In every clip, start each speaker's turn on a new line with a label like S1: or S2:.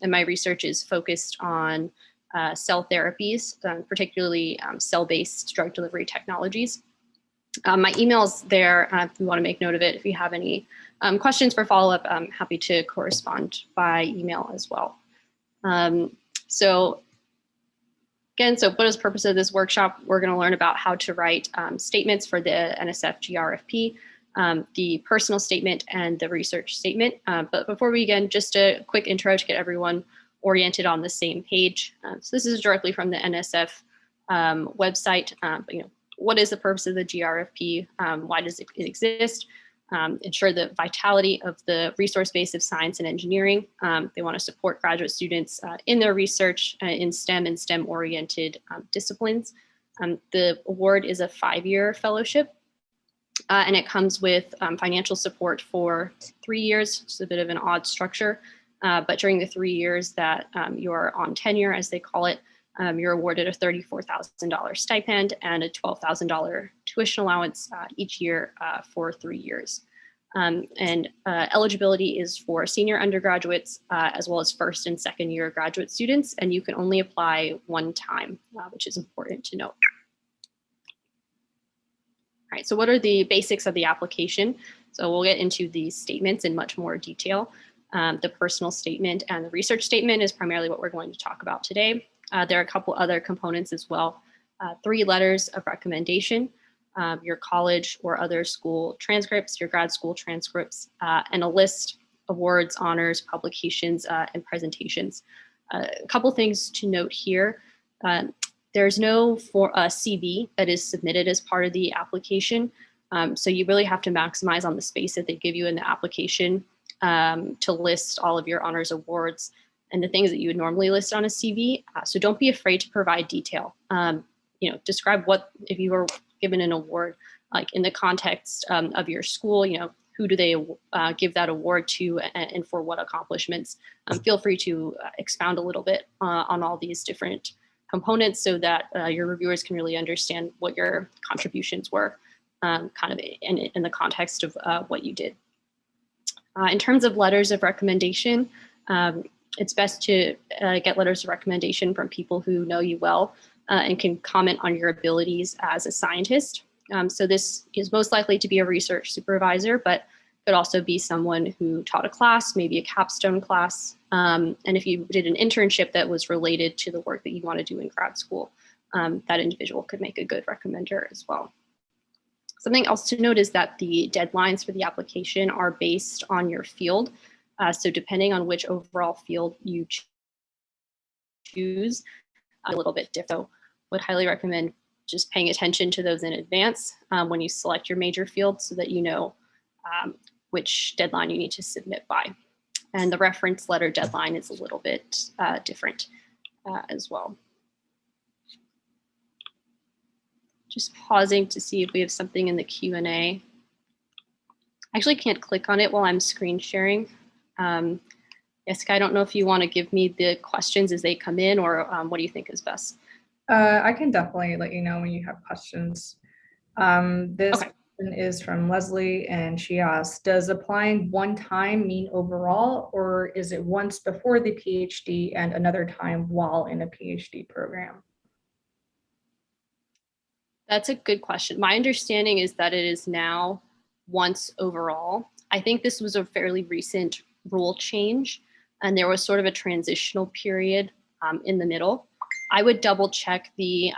S1: and my research is focused on cell therapies, particularly cell-based drug delivery technologies. My email's there if you want to make note of it. If you have any questions for follow-up, I'm happy to correspond by email as well. So what is the purpose of this workshop? We're going to learn about how to write statements for the NSF-GRFP, the personal statement and the research statement. But before we begin, just a quick intro to get everyone oriented on the same page. So this is directly from the NSF website. But, what is the purpose of the GRFP? Why does it exist? Ensure the vitality of the resource base of science and engineering. They want to support graduate students in their research in STEM and STEM-oriented disciplines. The award is a 5-year fellowship, and it comes with financial support for 3 years. It's a bit of an odd structure, but during the 3 years that you're on tenure, as they call it, you're awarded a $34,000 stipend and a $12,000 tuition allowance each year for 3 years. Eligibility is for senior undergraduates as well as first and second year graduate students, and you can only apply one time, which is important to note. All right, so what are the basics of the application? So we'll get into these statements in much more detail. The personal statement and the research statement is primarily what we're going to talk about today. There are a couple other components as well. 3 letters of recommendation, your college or other school transcripts, your grad school transcripts, and a list of awards, honors, publications, and presentations. A couple things to note here. There's no CV that is submitted as part of the application. So you really have to maximize on the space that they give you in the application to list all of your honors, awards, and the things that you would normally list on a CV. So don't be afraid to provide detail. Describe what, if you were given an award, like in the context of your school, who do they give that award to and for what accomplishments. Feel free to expound a little bit on all these different components so that your reviewers can really understand what your contributions were kind of in the context of what you did. In terms of letters of recommendation, it's best to get letters of recommendation from people who know you well and can comment on your abilities as a scientist. So this is most likely to be a research supervisor, but could also be someone who taught a class, maybe a capstone class. And if you did an internship that was related to the work that you want to do in grad school, that individual could make a good recommender as well. Something else to note is that the deadlines for the application are based on your field. So depending on which overall field you choose, a little bit different. So would highly recommend just paying attention to those in advance when you select your major field so that you know which deadline you need to submit by. And the reference letter deadline is a little bit different as well. Just pausing to see if we have something in the Q&A. I actually can't click on it while I'm screen sharing. Jessica, I don't know if you want to give me the questions as they come in, or what do you think is best?
S2: I can definitely let you know when you have questions. This question is from Leslie, and she asks, does applying one time mean overall, or is it once before the PhD and another time while in a PhD program?
S1: That's a good question. My understanding is that it is now once overall. I think this was a fairly recent rule change, and there was sort of a transitional period in the middle. I would double check the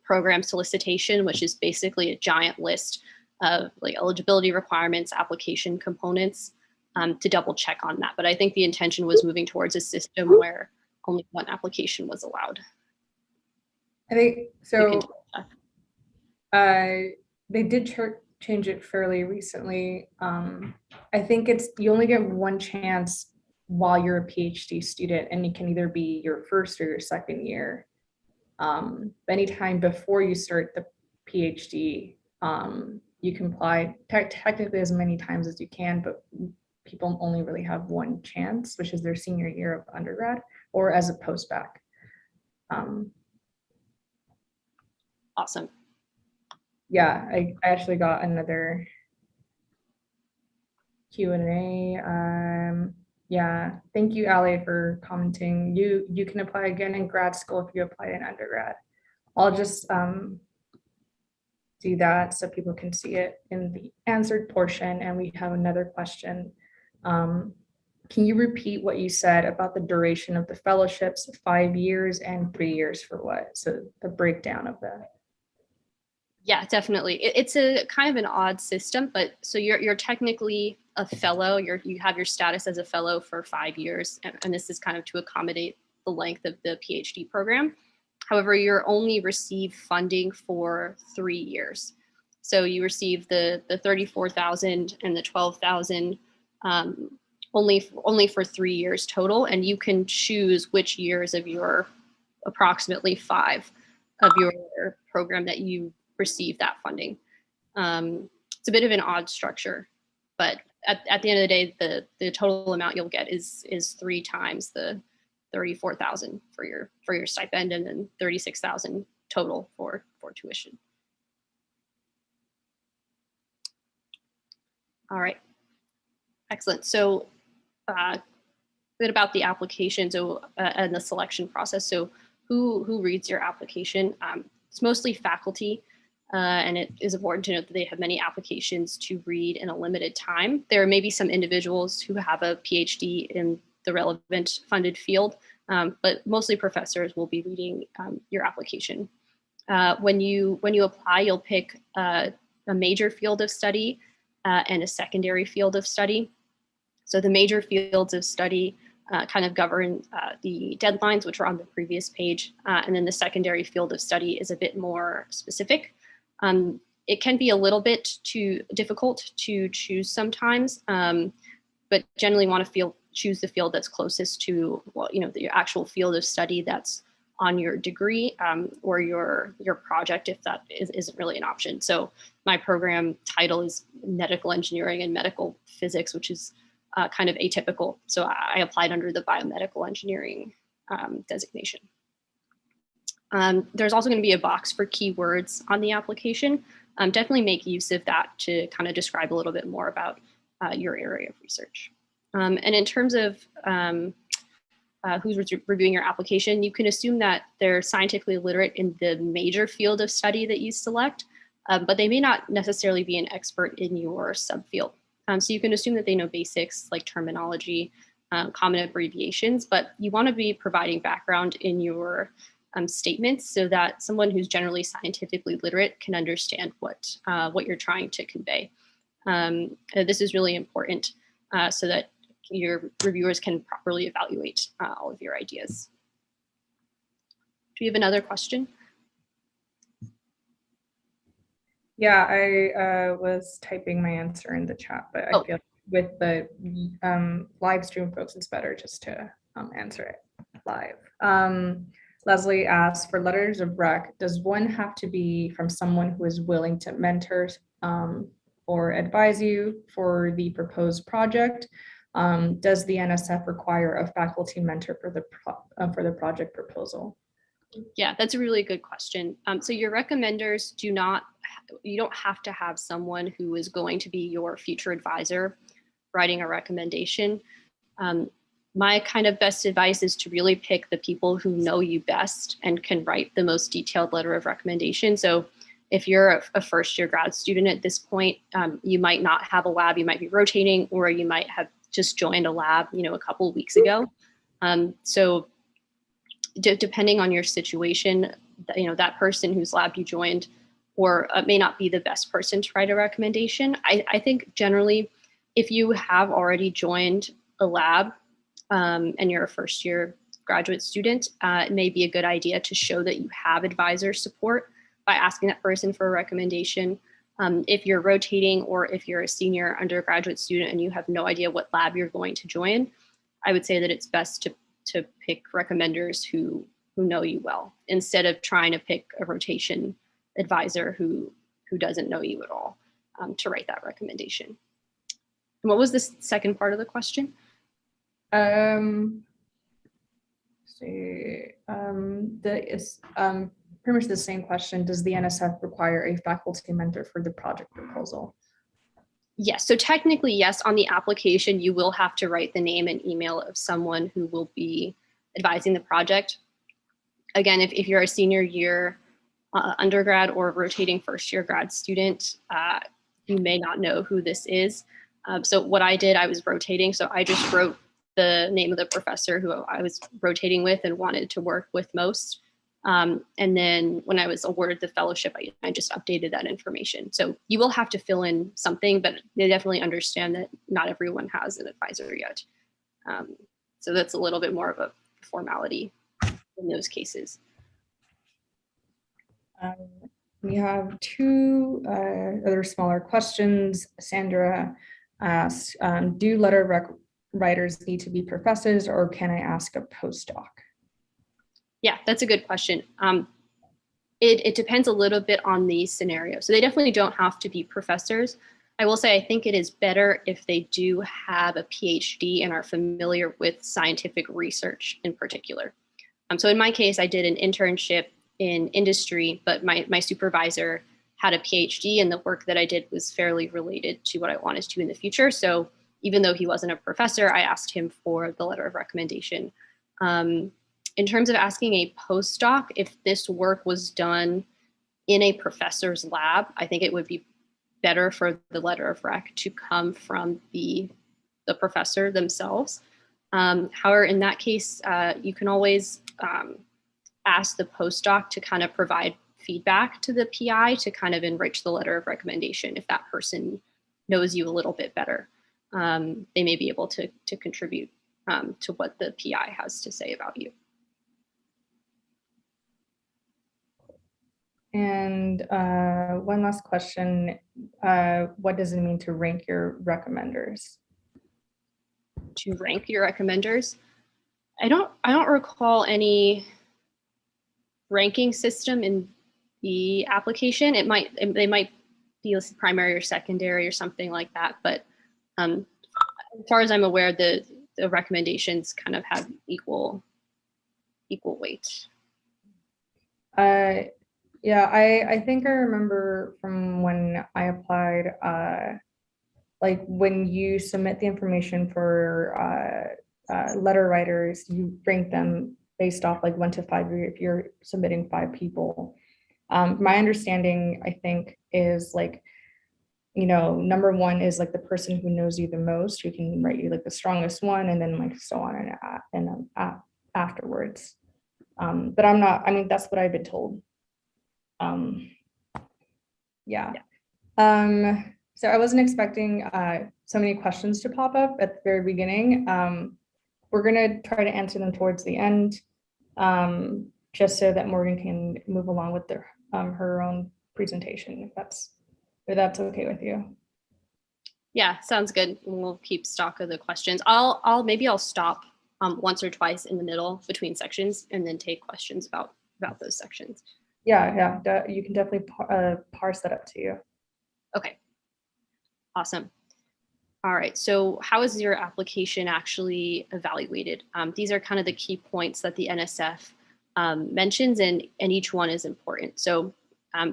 S1: program solicitation, which is basically a giant list of like eligibility requirements, application components, to double check on that. But I think the intention was moving towards a system where only one application was allowed.
S2: I think so. They did change it fairly recently. I think you only get one chance while you're a PhD student, and it can either be your first or your second year. Anytime before you start the PhD, you can apply technically as many times as you can, but people only really have one chance, which is their senior year of undergrad or as a post-bac.
S1: Awesome.
S2: Yeah, I actually got another Q&A. Yeah, thank you, Ali, for commenting. You can apply again in grad school if you applied in undergrad. I'll just do that so people can see it in the answered portion. And we have another question. Can you repeat what you said about the duration of the fellowships, 5 years and 3 years for what? So the breakdown of that.
S1: Yeah, definitely. It's a kind of an odd system, but so you're technically a fellow. You have your status as a fellow for 5 years, and this is kind of to accommodate the length of the PhD program. However, you're only receive funding for 3 years. So you receive the 34,000 and the 12,000 only for 3 years total, and you can choose which years of your approximately 5 of your program that you receive that funding. It's a bit of an odd structure, but at the end of the day, the total amount you'll get is 3 times the 34,000 for your stipend, and then 36,000 total for tuition. All right, excellent. So a bit about the application and the selection process. So who reads your application? It's mostly faculty, and it is important to note that they have many applications to read in a limited time. There may be some individuals who have a PhD in the relevant funded field, but mostly professors will be reading your application. When you apply, you'll pick a major field of study and a secondary field of study. So the major fields of study kind of govern the deadlines, which are on the previous page. And then the secondary field of study is a bit more specific. It can be a little bit too difficult to choose sometimes, but generally want to choose the field that's closest to, well, the actual field of study that's on your degree or your project, if that isn't really an option. So my program title is medical engineering and medical physics, which is kind of atypical. So I applied under the biomedical engineering designation. There's also going to be a box for keywords on the application. Definitely make use of that to kind of describe a little bit more about your area of research. And in terms of who's reviewing your application, you can assume that they're scientifically literate in the major field of study that you select, but they may not necessarily be an expert in your subfield. So you can assume that they know basics like terminology, common abbreviations, but you want to be providing background in your statements so that someone who's generally scientifically literate can understand what you're trying to convey. This is really important so that your reviewers can properly evaluate all of your ideas. Do you have another question?
S2: Yeah, I was typing my answer in the chat, but I feel with the live stream folks, it's better just to answer it live. Leslie asks, for letters of rec, does one have to be from someone who is willing to mentor or advise you for the proposed project? Does the NSF require a faculty mentor for the project proposal?
S1: Yeah, that's a really good question. So your recommenders you don't have to have someone who is going to be your future advisor writing a recommendation. My kind of best advice is to really pick the people who know you best and can write the most detailed letter of recommendation. So if you're a first year grad student at this point, you might not have a lab, you might be rotating, or you might have just joined a lab, a couple of weeks ago. So depending on your situation, that person whose lab you joined or may not be the best person to write a recommendation. I think generally, if you have already joined a lab and you're a first year graduate student, it may be a good idea to show that you have advisor support by asking that person for a recommendation. If you're rotating or if you're a senior undergraduate student and you have no idea what lab you're going to join, I would say that it's best to pick recommenders who know you well, instead of trying to pick a rotation advisor who doesn't know you at all to write that recommendation. And what was the second part of the question?
S2: Pretty much the same question. Does the NSF require a faculty mentor for the project proposal?
S1: Yes, so technically, yes, on the application, you will have to write the name and email of someone who will be advising the project. Again, if you're a senior year undergrad or rotating first year grad student, you may not know who this is. So what I did, I was rotating, so I just wrote the name of the professor who I was rotating with and wanted to work with most. And then when I was awarded the fellowship, I just updated that information. So you will have to fill in something, but they definitely understand that not everyone has an advisor yet. So that's a little bit more of a formality in those cases.
S2: We have two other smaller questions. Sandra asked, do letter writers need to be professors, or can I ask a postdoc?
S1: Yeah, that's a good question. It depends a little bit on the scenario. So they definitely don't have to be professors. I will say I think it is better if they do have a PhD and are familiar with scientific research in particular. So in my case, I did an internship in industry, but my supervisor had a PhD, and the work that I did was fairly related to what I wanted to in the future. So even though he wasn't a professor, I asked him for the letter of recommendation. In terms of asking a postdoc, if this work was done in a professor's lab, I think it would be better for the letter of rec to come from the professor themselves. However, in that case, you can always ask the postdoc to kind of provide feedback to the PI to kind of enrich the letter of recommendation. If that person knows you a little bit better, they may be able to contribute to what the PI has to say about you.
S2: And one last question, what does it mean to rank your recommenders?
S1: To rank your recommenders? I don't recall any ranking system in the application. They might be primary or secondary or something like that, but as far as I'm aware, the recommendations kind of have equal weight.
S2: Yeah, I think I remember from when I applied, like when you submit the information for letter writers, you rank them based off like 1 to 5 if you're submitting 5 people. My understanding, I think, is like, you know, number 1 is like the person who knows you the most, who can write you like the strongest one, and then like so on and afterwards. But I'm not, I mean, that's what I've been told. Yeah. So I wasn't expecting so many questions to pop up at the very beginning. We're gonna try to answer them towards the end, just so that Morgan can move along with her own presentation, if that's okay with you.
S1: Yeah, sounds good. We'll keep stock of the questions. Maybe I'll stop once or twice in the middle between sections and then take questions about those sections.
S2: Yeah, you can definitely parse that up to you.
S1: Okay, awesome. All right, so how is your application actually evaluated? These are kind of the key points that the NSF mentions, and each one is important. So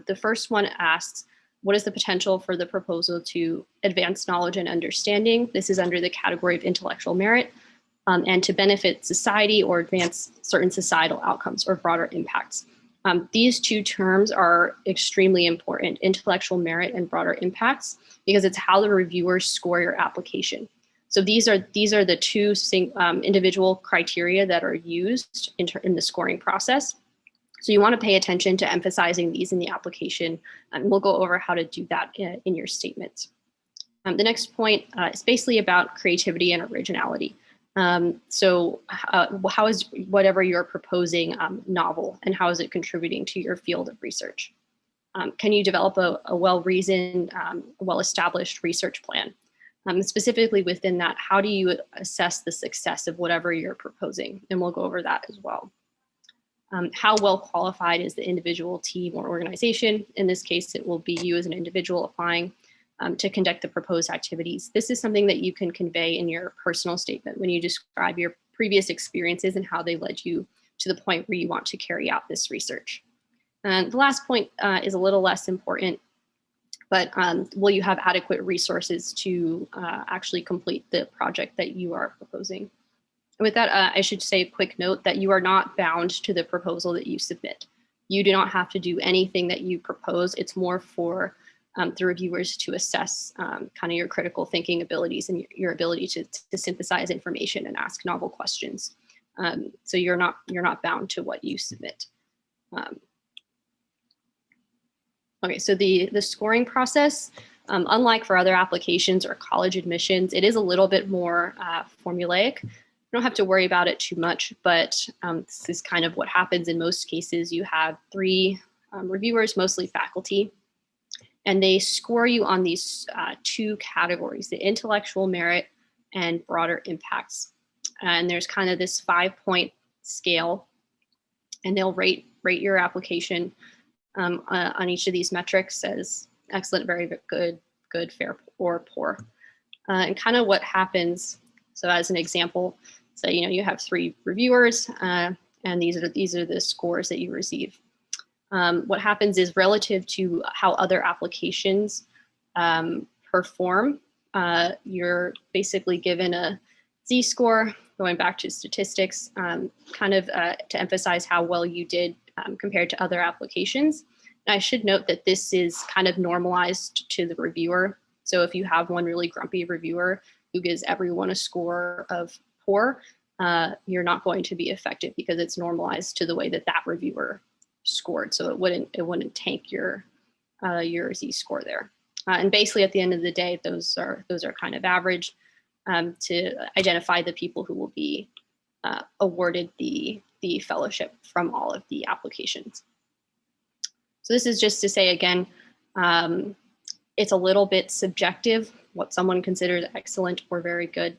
S1: the first one asks, what is the potential for the proposal to advance knowledge and understanding? This is under the category of intellectual merit, and to benefit society or advance certain societal outcomes or broader impacts. These two terms are extremely important, intellectual merit and broader impacts, because it's how the reviewers score your application. So these are the two individual criteria that are used in the scoring process. So you want to pay attention to emphasizing these in the application, and we'll go over how to do that in your statements. The next point is basically about creativity and originality. So how is whatever you're proposing novel, and how is it contributing to your field of research? Can you develop a well-reasoned, well-established research plan? Specifically within that, how do you assess the success of whatever you're proposing? And we'll go over that as well. How well qualified is the individual, team, or organization? In this case, it will be you as an individual applying to conduct the proposed activities. This is something that you can convey in your personal statement when you describe your previous experiences and how they led you to the point where you want to carry out this research. And the last point is a little less important. but will you have adequate resources to actually complete the project that you are proposing? And with that, I should say a quick note that you are not bound to the proposal that you submit. You do not have to do anything that you propose. It's more for the reviewers to assess kind of your critical thinking abilities and your ability to synthesize information and ask novel questions. So you're not bound to what you submit. Okay, so the scoring process, unlike for other applications or college admissions, it is a little bit more formulaic. You don't have to worry about it too much, but this is kind of what happens in most cases. You have 3 reviewers, mostly faculty, and they score you on these 2 categories, the intellectual merit and broader impacts. And there's kind of this 5-point scale, and they'll rate your application on each of these metrics as excellent, very good, fair, or poor. And kind of what happens, so as an example, so you have 3 reviewers, and these are the scores that you receive. What happens is relative to how other applications perform, you're basically given a Z-score, going back to statistics, kind of to emphasize how well you did compared to other applications. And I should note that this is kind of normalized to the reviewer. So if you have one really grumpy reviewer who gives everyone a score of poor, you're not going to be effective because it's normalized to the way that that reviewer scored. So it wouldn't tank your Z-score there. And basically at the end of the day, those are kind of average to identify the people who will be awarded the fellowship from all of the applications. So this is just to say, again, it's a little bit subjective what someone considers excellent or very good.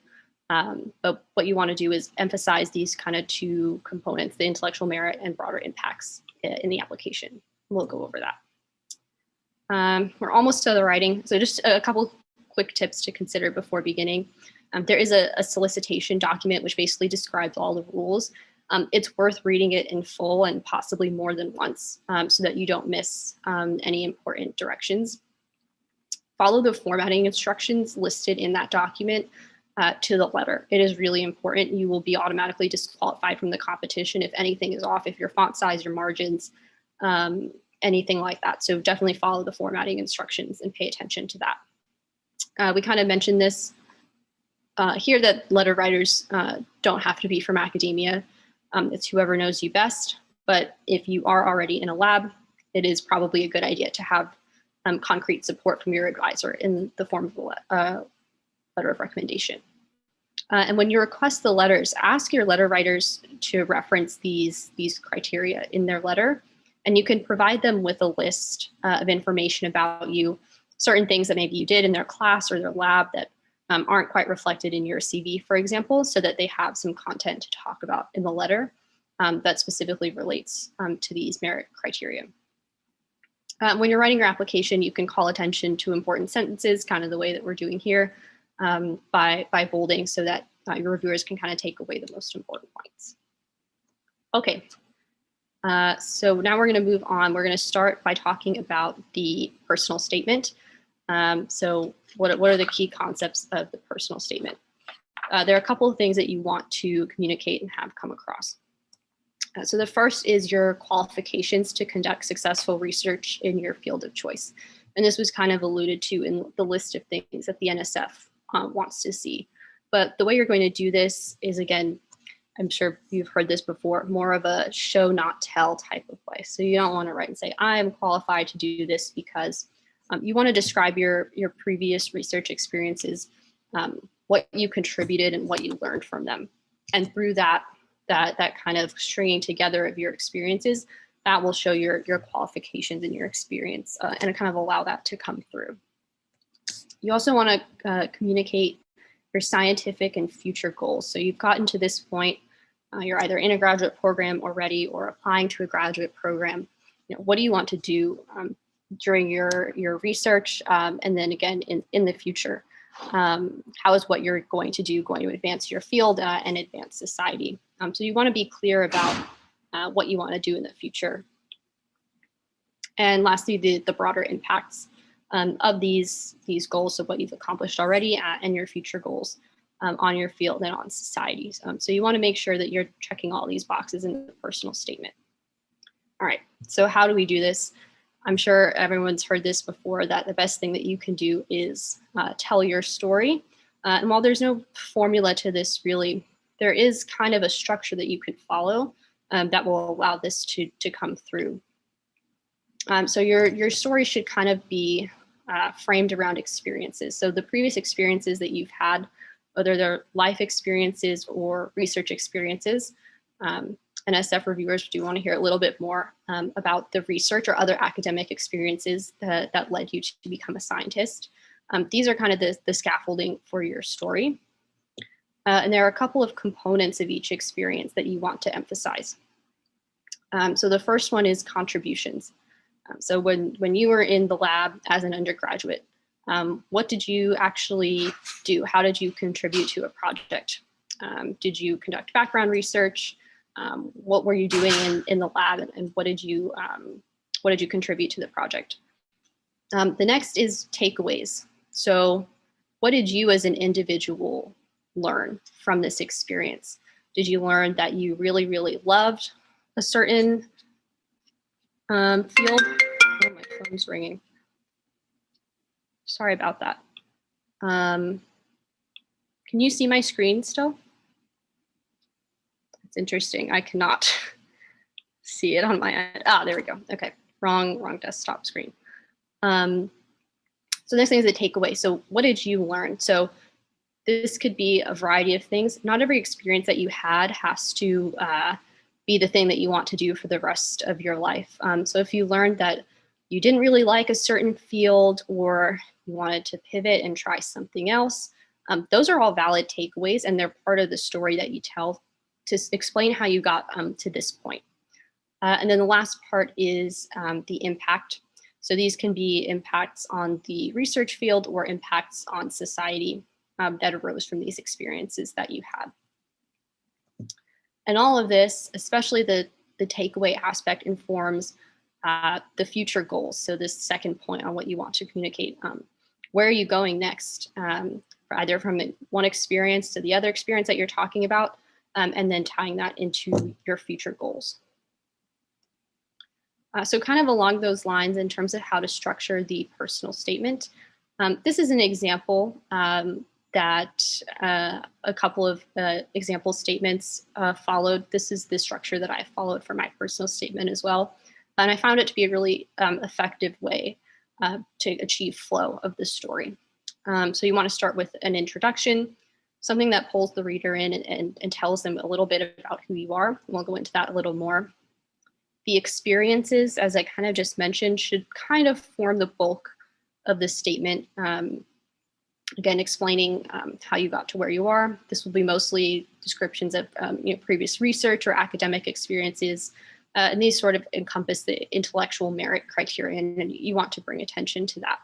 S1: But what you want to do is emphasize these kind of 2 components, the intellectual merit and broader impacts in the application. We'll go over that. We're almost to the writing. So just a couple quick tips to consider before beginning. There is a solicitation document which basically describes all the rules. It's worth reading it in full and possibly more than once so that you don't miss any important directions. Follow the formatting instructions listed in that document to the letter. It is really important. You will be automatically disqualified from the competition if anything is off, if your font size, your margins, anything like that. So definitely follow the formatting instructions and pay attention to that. We kind of mentioned this here that letter writers don't have to be from academia. It's whoever knows you best. But if you are already in a lab, it is probably a good idea to have concrete support from your advisor in the form of a letter of recommendation. And when you request the letters, ask your letter writers to reference these criteria in their letter. And you can provide them with a list of information about you, certain things that maybe you did in their class or their lab that aren't quite reflected in your CV, for example, so that they have some content to talk about in the letter that specifically relates to these merit criteria. When you're writing your application, you can call attention to important sentences, kind of the way that we're doing here, by bolding so that your reviewers can kind of take away the most important points. Okay, so now we're going to move on. We're going to start by talking about the personal statement. So what are the key concepts of the personal statement? There are a couple of things that you want to communicate and have come across. So the first is your qualifications to conduct successful research in your field of choice. And this was kind of alluded to in the list of things that the NSF wants to see. But the way you're going to do this is, again, I'm sure you've heard this before, more of a show not tell type of way. So you don't want to write and say, I am qualified to do this because you want to describe your previous research experiences, what you contributed and what you learned from them. And through that kind of stringing together of your experiences, that will show your qualifications and your experience and kind of allow that to come through. You also want to communicate your scientific and future goals. So you've gotten to this point, you're either in a graduate program already or applying to a graduate program. What do you want to do during your research, and then again in the future? How is what you're going to do going to advance your field and advance society? So you want to be clear about what you want to do in the future. And lastly, the broader impacts. of these goals, so what you've accomplished already and your future goals on your field and on societies. So you want to make sure that you're checking all these boxes in the personal statement. All right, so how do we do this? I'm sure everyone's heard this before, that the best thing that you can do is tell your story. And while there's no formula to this really, there is kind of a structure that you can follow that will allow this to come through. So your story should kind of be framed around experiences. So the previous experiences that you've had, whether they're life experiences or research experiences, NSF reviewers do want to hear a little bit more about the research or other academic experiences that led you to become a scientist. These are kind of the scaffolding for your story. And there are a couple of components of each experience that you want to emphasize. So the first one is contributions. So when you were in the lab as an undergraduate, what did you actually do? How did you contribute to a project? Did you conduct background research? What were you doing in the lab, and what did you contribute to the project? The next is takeaways. So what did you as an individual learn from this experience? Did you learn that you really, really loved a certain field? Oh, my phone's ringing. Sorry about that. Can you see my screen still? It's interesting. I cannot see it on my end. Ah, there we go. Okay, wrong desktop screen. So next thing is the takeaway. So what did you learn? So this could be a variety of things. Not every experience that you had has to be the thing that you want to do for the rest of your life. So if you learned that you didn't really like a certain field, or you wanted to pivot and try something else, those are all valid takeaways, and they're part of the story that you tell to explain how you got to this point. And then the last part is the impact. So these can be impacts on the research field or impacts on society that arose from these experiences that you had. And all of this, especially the takeaway aspect, informs the future goals. So this second point on what you want to communicate. Where are you going next? Either from one experience to the other experience that you're talking about, and then tying that into your future goals. So kind of along those lines in terms of how to structure the personal statement. This is an example that a couple of example statements followed. This is the structure that I followed for my personal statement as well. And I found it to be a really effective way to achieve flow of the story. So you want to start with an introduction, something that pulls the reader in and tells them a little bit about who you are. We'll go into that a little more. The experiences, as I kind of just mentioned, should kind of form the bulk of the statement. Again, explaining how you got to where you are. This will be mostly descriptions of previous research or academic experiences, and these sort of encompass the intellectual merit criterion, and you want to bring attention to that.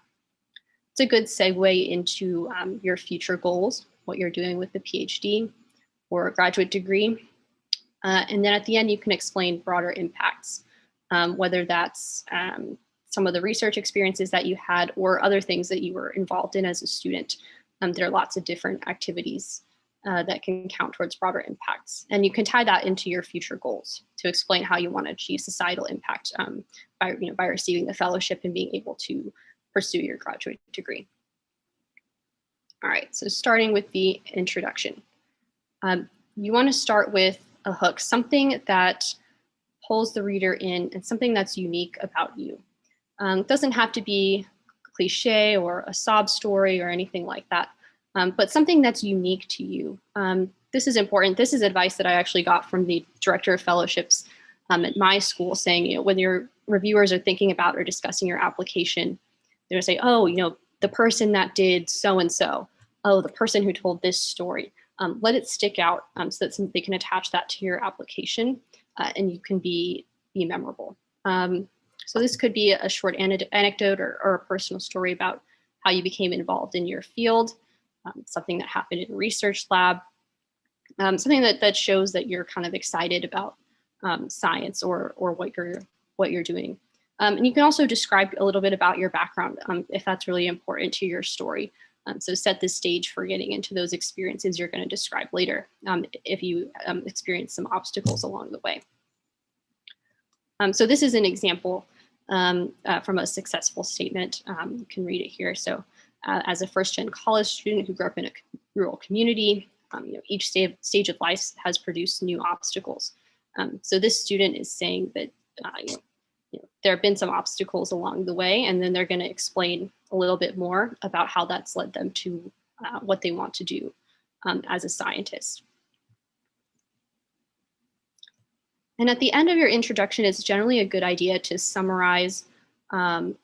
S1: It's a good segue into your future goals, what you're doing with the PhD or a graduate degree. And then at the end, you can explain broader impacts, whether that's some of the research experiences that you had or other things that you were involved in as a student. There are lots of different activities that can count towards broader impacts. And you can tie that into your future goals to explain how you want to achieve societal impact by receiving the fellowship and being able to pursue your graduate degree. All right, so starting with the introduction. You want to start with a hook, something that pulls the reader in and something that's unique about you. It doesn't have to be cliche or a sob story or anything like that, but something that's unique to you. This is important. This is advice that I actually got from the director of fellowships at my school, saying, when your reviewers are thinking about or discussing your application, they're gonna say, oh, the person that did so-and-so, oh, the person who told this story. Let it stick out so that they can attach that to your application and you can be memorable. So this could be a short anecdote or a personal story about how you became involved in your field, something that happened in a research lab, something that shows that you're kind of excited about science or what you're doing. And you can also describe a little bit about your background if that's really important to your story. So set the stage for getting into those experiences you're going to describe later if you experience some obstacles along the way. So this is an example from a successful statement. You can read it here. So as a first-gen college student who grew up in a rural community, each stage of life has produced new obstacles. So this student is saying that there have been some obstacles along the way, and then they're going to explain a little bit more about how that's led them to what they want to do as a scientist. And at the end of your introduction, it's generally a good idea to summarize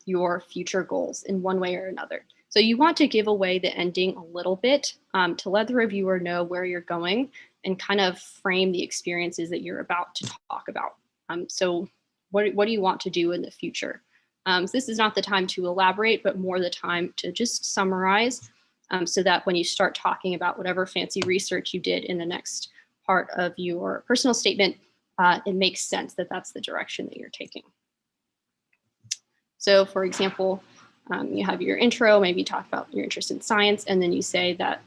S1: your future goals in one way or another. So you want to give away the ending a little bit to let the reviewer know where you're going and kind of frame the experiences that you're about to talk about. So what do you want to do in the future? So this is not the time to elaborate, but more the time to just summarize so that when you start talking about whatever fancy research you did in the next part of your personal statement, it makes sense that that's the direction that you're taking. So for example, you have your intro, maybe talk about your interest in science, and then you say that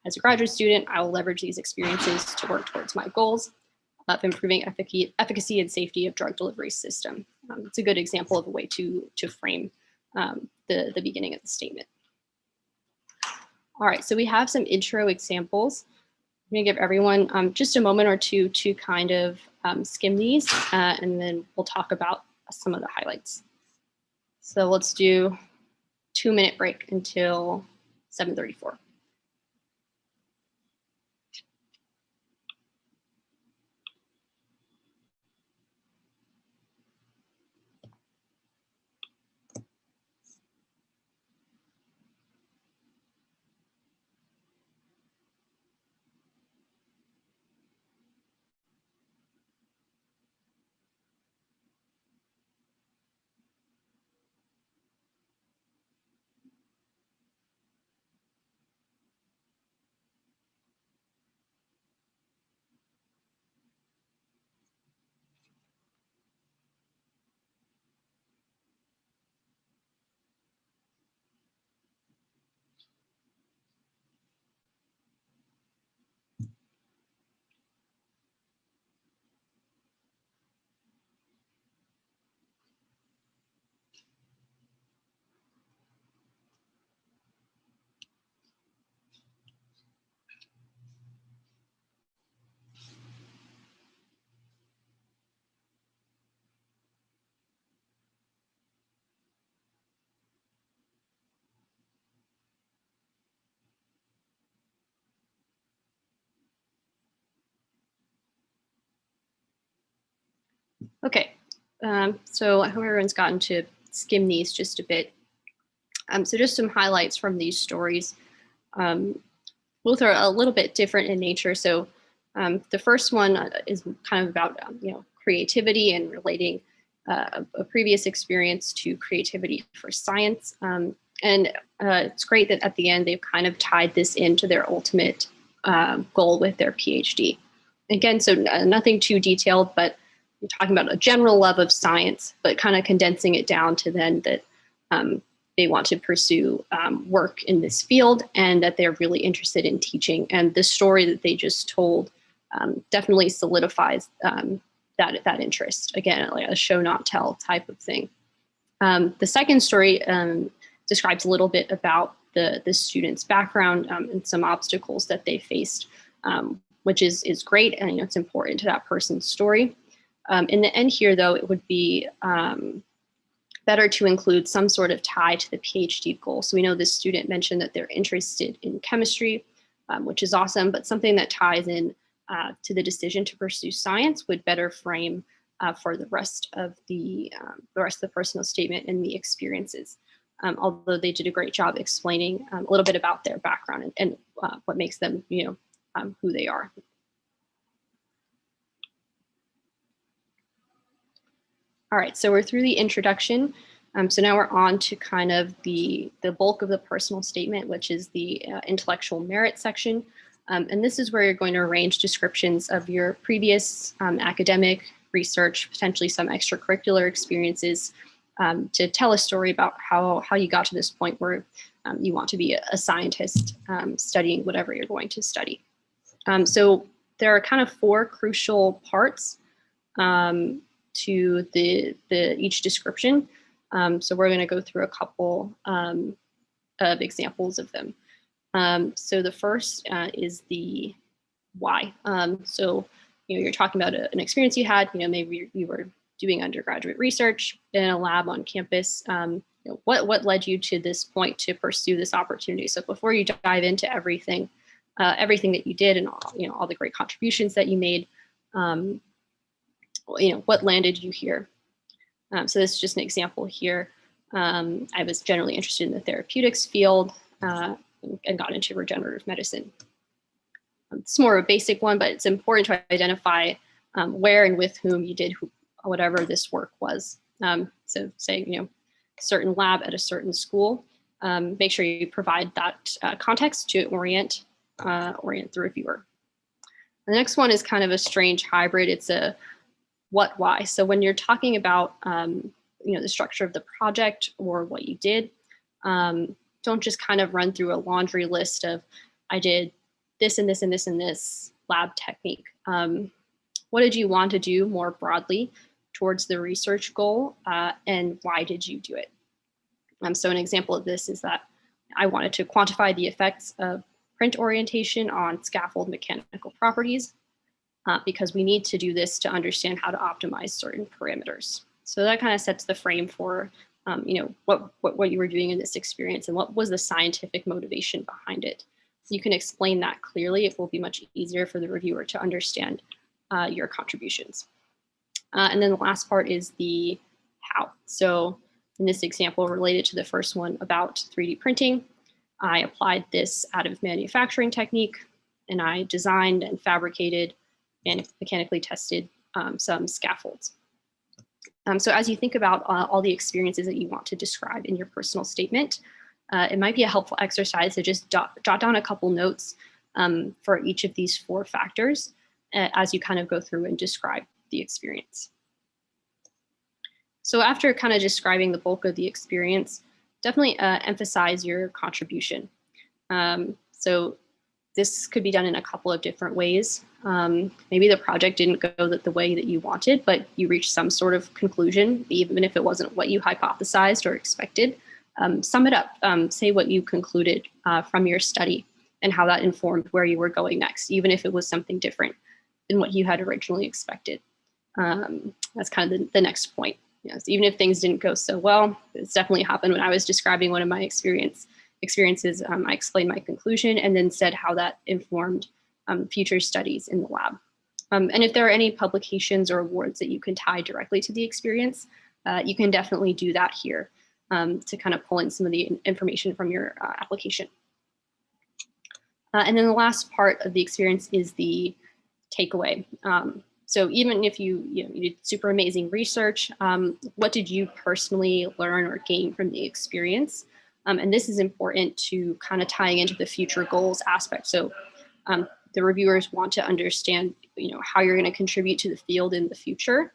S1: as a graduate student, I will leverage these experiences to work towards my goals of improving efficacy and safety of drug delivery system. It's a good example of a way to frame the beginning of the statement. All right, so we have some intro examples. I'm gonna give everyone just a moment or two to kind of skim these, and then we'll talk about some of the highlights. So let's do 2-minute break until 7:34. Okay, so I hope everyone's gotten to skim these just a bit. So just some highlights from these stories. Both are a little bit different in nature. So the first one is kind of about creativity and relating a previous experience to creativity for science. And it's great that at the end they've kind of tied this into their ultimate goal with their PhD. Again, so nothing too detailed, but you're talking about a general love of science, but kind of condensing it down to then that they want to pursue work in this field and that they're really interested in teaching. And the story that they just told definitely solidifies that interest. Again, like a show not tell type of thing. The second story describes a little bit about the student's background and some obstacles that they faced, which is great, and it's important to that person's story. In the end here, though, it would be better to include some sort of tie to the PhD goal. So we know this student mentioned that they're interested in chemistry, which is awesome, but something that ties in to the decision to pursue science would better frame for the rest of the personal statement and the experiences. Although they did a great job explaining a little bit about their background and what makes them, who they are. All right, so we're through the introduction. So now we're on to kind of the bulk of the personal statement, which is the intellectual merit section. And this is where you're going to arrange descriptions of your previous academic research, potentially some extracurricular experiences, to tell a story about how you got to this point where you want to be a scientist studying whatever you're going to study. So there are kind of 4 crucial parts to each description. So we're going to go through a couple of examples of them. So the first is the why. So you're talking about an experience you had. Maybe you were doing undergraduate research in a lab on campus. What led you to this point to pursue this opportunity? So before you dive into everything that you did and all the great contributions that you made, what landed you here? So this is just an example here. I was generally interested in the therapeutics field and got into regenerative medicine. It's more of a basic one, but it's important to identify where and with whom you did whatever this work was. So say, certain lab at a certain school, make sure you provide that context to orient the reviewer. The next one is kind of a strange hybrid. It's a what, why. So when you're talking about, the structure of the project or what you did, don't just kind of run through a laundry list of, I did this and this and this and this lab technique. What did you want to do more broadly towards the research goal, and why did you do it? So an example of this is that I wanted to quantify the effects of print orientation on scaffold mechanical properties, because we need to do this to understand how to optimize certain parameters. So that kind of sets the frame for what you were doing in this experience and what was the scientific motivation behind it. So you can explain that clearly. It will be much easier for the reviewer to understand your contributions. And then the last part is the how. So in this example related to the first one about 3D printing, I applied this additive manufacturing technique, and I designed and fabricated and mechanically tested some scaffolds. So as you think about all the experiences that you want to describe in your personal statement, it might be a helpful exercise to just jot down a couple notes for each of these 4 factors as you kind of go through and describe the experience. So after kind of describing the bulk of the experience, definitely emphasize your contribution. So this could be done in a couple of different ways. Maybe the project didn't go the way that you wanted, but you reached some sort of conclusion, even if it wasn't what you hypothesized or expected. Sum it up, say what you concluded from your study and how that informed where you were going next, even if it was something different than what you had originally expected. That's kind of the next point. So even if things didn't go so well, it's definitely happened when I was describing one of my experiences. I explained my conclusion and then said how that informed future studies in the lab. And if there are any publications or awards that you can tie directly to the experience, you can definitely do that here to kind of pull in some of the information from your application. And then the last part of the experience is the takeaway. So even if you did super amazing research, what did you personally learn or gain from the experience? And this is important to kind of tying into the future goals aspect. So the reviewers want to understand, how you're going to contribute to the field in the future.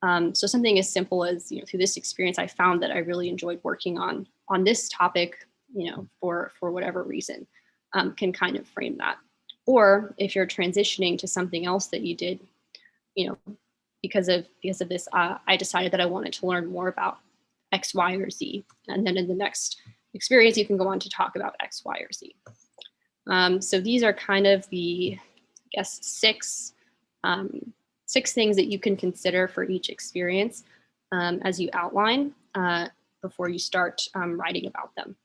S1: So something as simple as, through this experience, I found that I really enjoyed working on this topic, for whatever reason, can kind of frame that. Or if you're transitioning to something else that you did, because of this, I decided that I wanted to learn more about X, Y, or Z. And then in the next experience, you can go on to talk about X, Y, or Z. So these are kind of the, I guess, six things that you can consider for each experience as you outline before you start writing about them.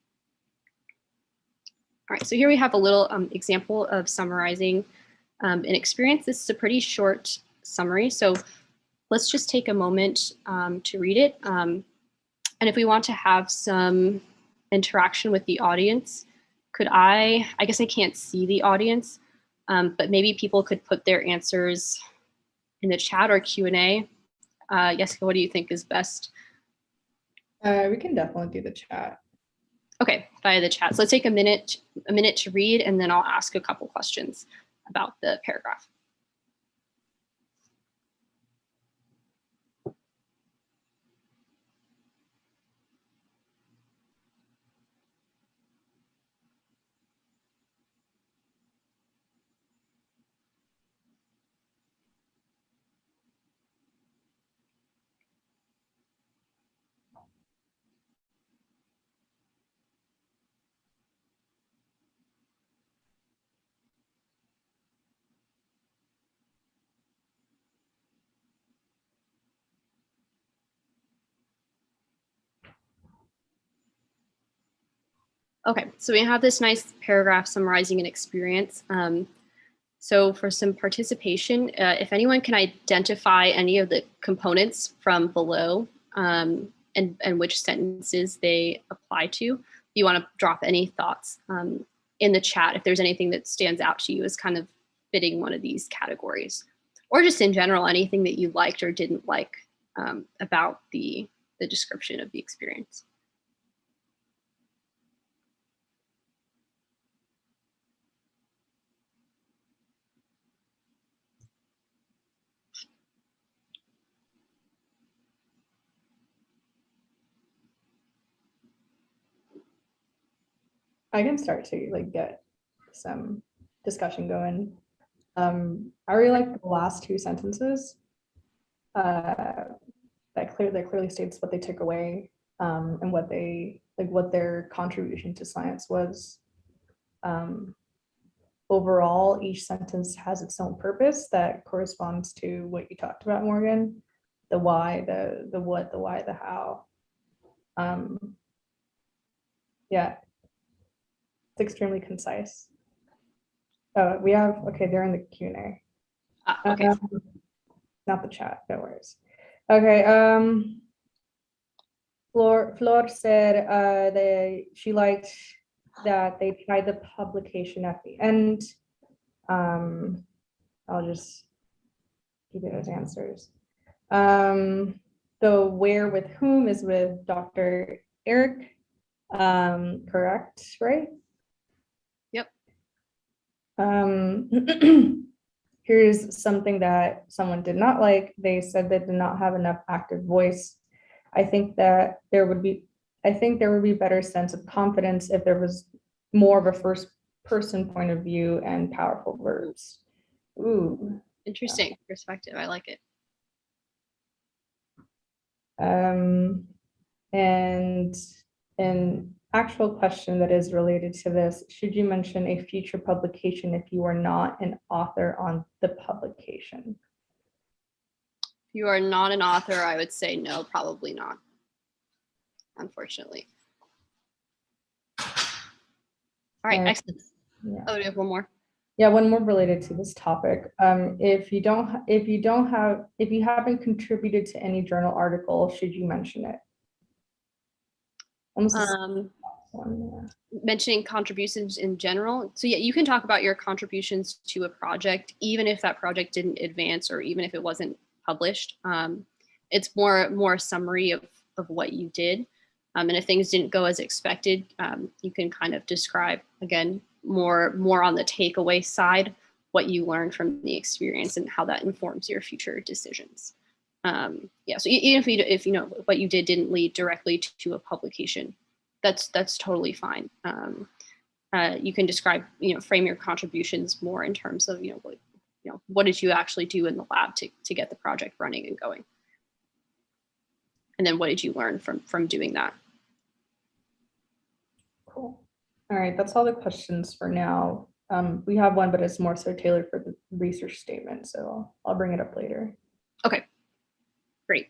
S1: All right, so here we have a little example of summarizing an experience. This is a pretty short summary, so let's just take a moment to read it. And if we want to have some interaction with the audience, could I guess I can't see the audience, but maybe people could put their answers in the chat or Q&A. Jessica, what do you think is best?
S2: We can definitely do the chat.
S1: Okay, via the chat. So let's take a minute to read, and then I'll ask a couple questions about the paragraph. Okay, so we have this nice paragraph summarizing an experience. So for some participation, if anyone can identify any of the components from below and which sentences they apply to, you want to drop any thoughts in the chat if there's anything that stands out to you as kind of fitting one of these categories, or just in general, anything that you liked or didn't like about the description of the experience.
S2: I can start to like get some discussion going. I really like the last two sentences that clearly states what they took away and what their contribution to science was. Overall, each sentence has its own purpose that corresponds to what you talked about, Morgan. The why, the what, the why, the how. Yeah, it's extremely concise. Oh, we have, okay, they're in the Q&A.
S1: Okay.
S2: Not the chat, no worries. Okay, Flor said she liked that they tried the publication at the end. I'll just keep it as answers. The where with whom is with Dr. Eric, correct, right?
S1: Yep.
S2: Here's something that someone did not like. They said they did not have enough active voice. I think there would be better sense of confidence if there was more of a first person point of view and powerful verbs. Ooh.
S1: Interesting perspective. I like it.
S2: And an actual question that is related to this, should you mention a future publication if you are not an author on the publication?
S1: If you are not an author, I would say no, probably not, unfortunately. All right, excellent.
S2: Yeah.
S1: Oh, do you have one more?
S2: Yeah, one more related to this topic. If you haven't contributed to any journal article, should you mention it?
S1: Mentioning contributions in general. So yeah, you can talk about your contributions to a project, even if that project didn't advance or even if it wasn't published. It's more a summary of what you did. And if things didn't go as expected, you can kind of describe, again, more on the takeaway side, what you learned from the experience and how that informs your future decisions. Yeah, so even if you know what you didn't lead directly to a publication, that's totally fine. You can describe, frame your contributions more in terms of, what did you actually do in the lab to get the project running and going? And then what did you learn from doing that?
S2: Cool. All right, that's all the questions for now. We have one, but it's more so tailored for the research statement, so I'll bring it up later.
S1: Okay, great.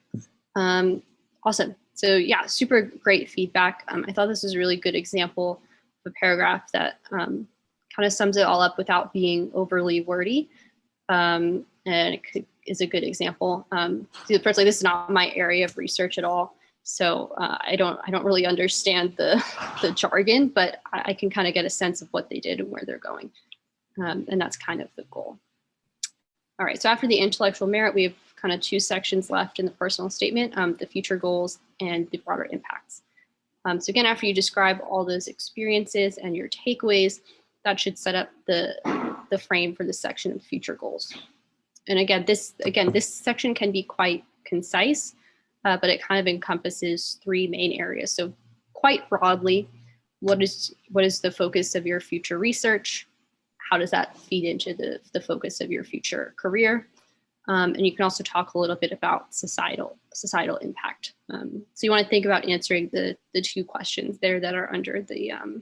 S1: Awesome. So yeah, super great feedback. I thought this was a really good example of a paragraph that kind of sums it all up without being overly wordy. And it is a good example. Personally, this is not my area of research at all. So I don't really understand the jargon, but I can kind of get a sense of what they did and where they're going. And that's kind of the goal. All right, so after the intellectual merit, we have kind of two sections left in the personal statement, the future goals and the broader impacts. So again, after you describe all those experiences and your takeaways, that should set up the frame for the section of future goals. And again, this section can be quite concise, but it kind of encompasses three main areas. So quite broadly, what is the focus of your future research? How does that feed into the focus of your future career? And you can also talk a little bit about societal impact. So you want to think about answering the two questions there that are under the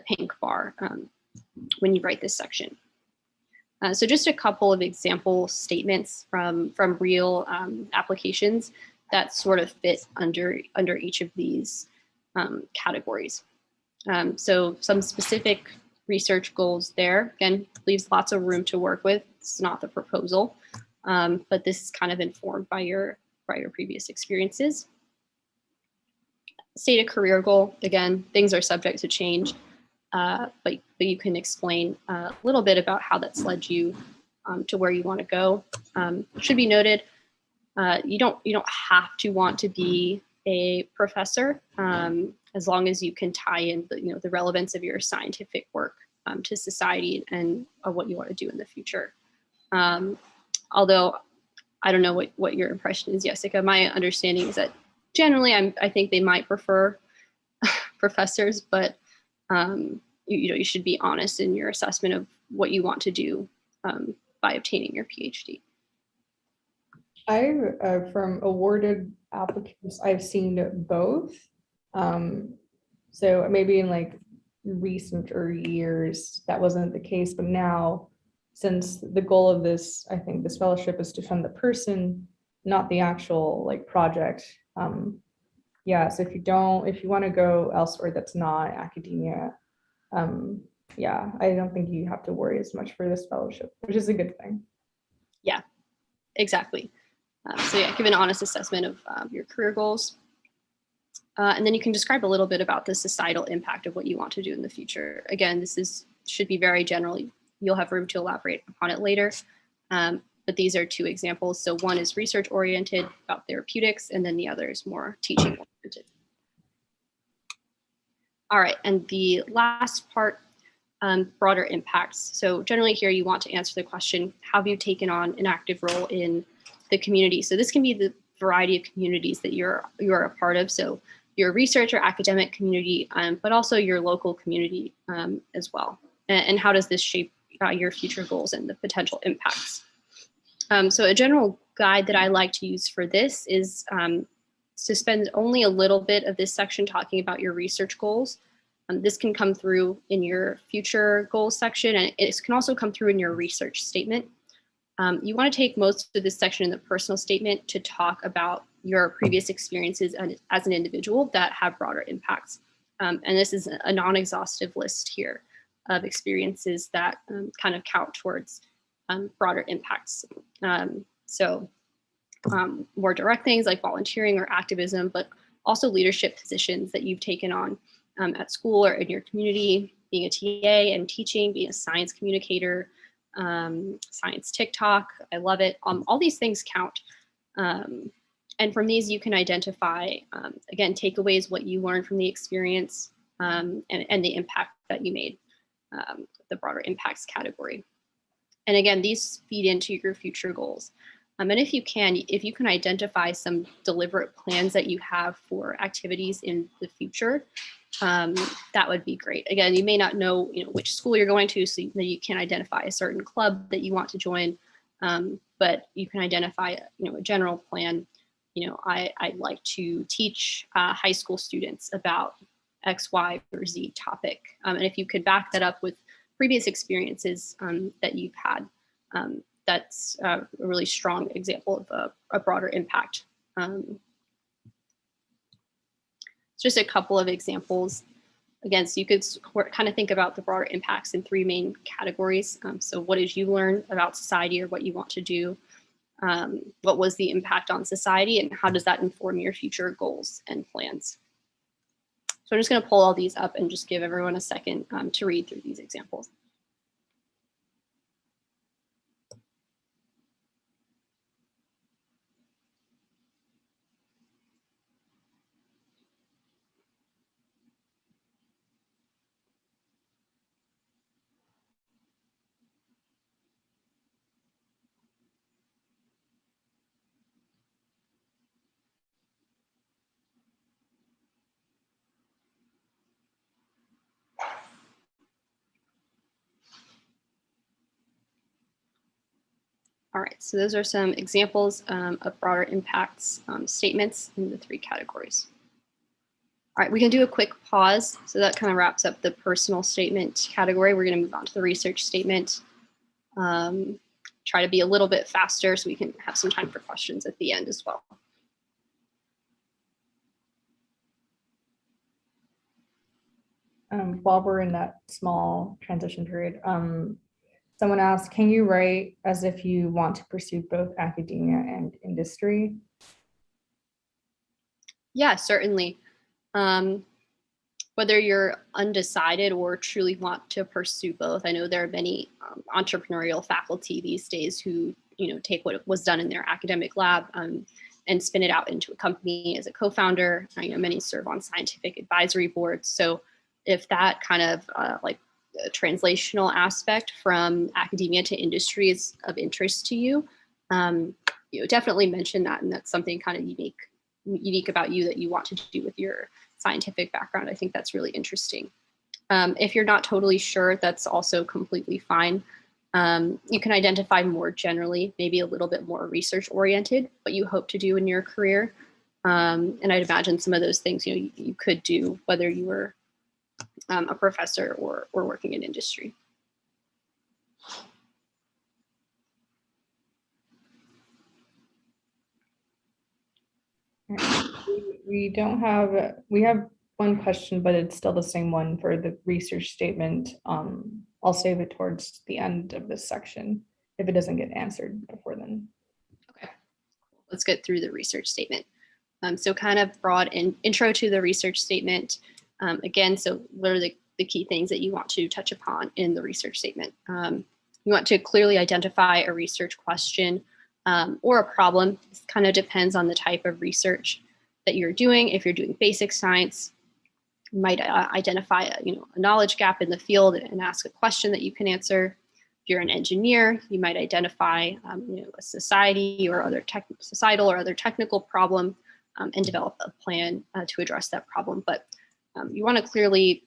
S1: pink bar when you write this section. So just a couple of example statements from real applications that sort of fit under each of these categories. So some specific research goals there, again, leaves lots of room to work with. It's not the proposal, but this is kind of informed by your previous experiences. State a career goal, again, things are subject to change, but you can explain a little bit about how that's led you to where you want to go. It should be noted, you don't have to want to be a professor, as long as you can tie in the relevance of your scientific work to society and what you want to do in the future. Although I don't know what your impression is, Jessica. My understanding is that generally I think they might prefer professors, but you should be honest in your assessment of what you want to do by obtaining your PhD.
S2: From awarded applicants, I've seen both. So maybe in like recenter years, that wasn't the case, but now, since the goal of this, I think this fellowship is to fund the person, not the actual like project. Yeah, so if you want to go elsewhere that's not academia, yeah, I don't think you have to worry as much for this fellowship, which is a good thing.
S1: Yeah, exactly. So yeah, give an honest assessment of your career goals. And then you can describe a little bit about the societal impact of what you want to do in the future. Again, this should be very general. You'll have room to elaborate upon it later. But these are two examples. So one is research oriented about therapeutics, and then the other is more teaching oriented. All right, and the last part, broader impacts. So generally here you want to answer the question, have you taken on an active role in the community? So this can be the variety of communities that you're a part of. So your research or academic community, but also your local community as well. And how does this shape your future goals and the potential impacts? So a general guide that I like to use for this is to spend only a little bit of this section talking about your research goals. This can come through in your future goals section, and it can also come through in your research statement. You want to take most of this section in the personal statement to talk about your previous experiences as an individual that have broader impacts. And this is a non-exhaustive list here of experiences that kind of count towards broader impacts. More direct things like volunteering or activism, but also leadership positions that you've taken on at school or in your community, being a TA and teaching, being a science communicator, science TikTok, I love it. All these things count. And from these you can identify, again, takeaways, what you learned from the experience and the impact that you made, the broader impacts category. And again, these feed into your future goals. And if you can identify some deliberate plans that you have for activities in the future, that would be great. Again, you may not know, which school you're going to, so you can identify a certain club that you want to join, but you can identify, a general plan. I'd like to teach high school students about X, Y, or Z topic. And if you could back that up with previous experiences that you've had, that's a really strong example of a broader impact. Just a couple of examples. Again, so you could kind of think about the broader impacts in three main categories. So what did you learn about society or what you want to do? What was the impact on society, and how does that inform your future goals and plans? So I'm just going to pull all these up and just give everyone a second to read through these examples. All right, so those are some examples of broader impacts statements in the three categories. All right, we can do a quick pause. So that kind of wraps up the personal statement category. We're going to move on to the research statement. Try to be a little bit faster so we can have some time for questions at the end as well.
S2: While we're in that small transition period, someone asked, can you write as if you want to pursue both academia and industry?
S1: Yeah, certainly. Whether you're undecided or truly want to pursue both, I know there are many entrepreneurial faculty these days who, take what was done in their academic lab and spin it out into a company as a co-founder. Many serve on scientific advisory boards. So if that kind of translational aspect from academia to industry is of interest to you, definitely mention that, and that's something kind of unique about you that you want to do with your scientific background. I think that's really interesting. If you're not totally sure, that's also completely fine. You can identify more generally, maybe a little bit more research oriented, what you hope to do in your career. And I'd imagine some of those things you could do whether you were a professor or working in industry.
S2: We have one question, but it's still the same one for the research statement. I'll save it towards the end of this section if it doesn't get answered before then.
S1: Okay, let's get through the research statement. So kind of broad intro to the research statement. Again, so what are the key things that you want to touch upon in the research statement? You want to clearly identify a research question or a problem. This kind of depends on the type of research that you're doing. If you're doing basic science, you might identify a knowledge gap in the field and ask a question that you can answer. If you're an engineer, you might identify a society or other societal or other technical problem and develop a plan to address that problem. But you want to clearly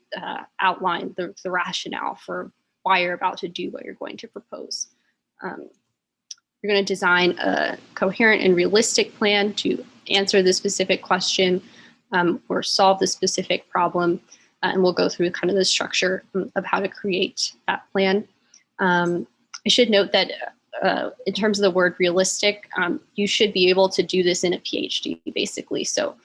S1: outline the rationale for why you're about to do what you're going to propose. You're going to design a coherent and realistic plan to answer the specific question or solve the specific problem. And we'll go through kind of the structure of how to create that plan. I should note that in terms of the word realistic, you should be able to do this in a PhD, basically. So,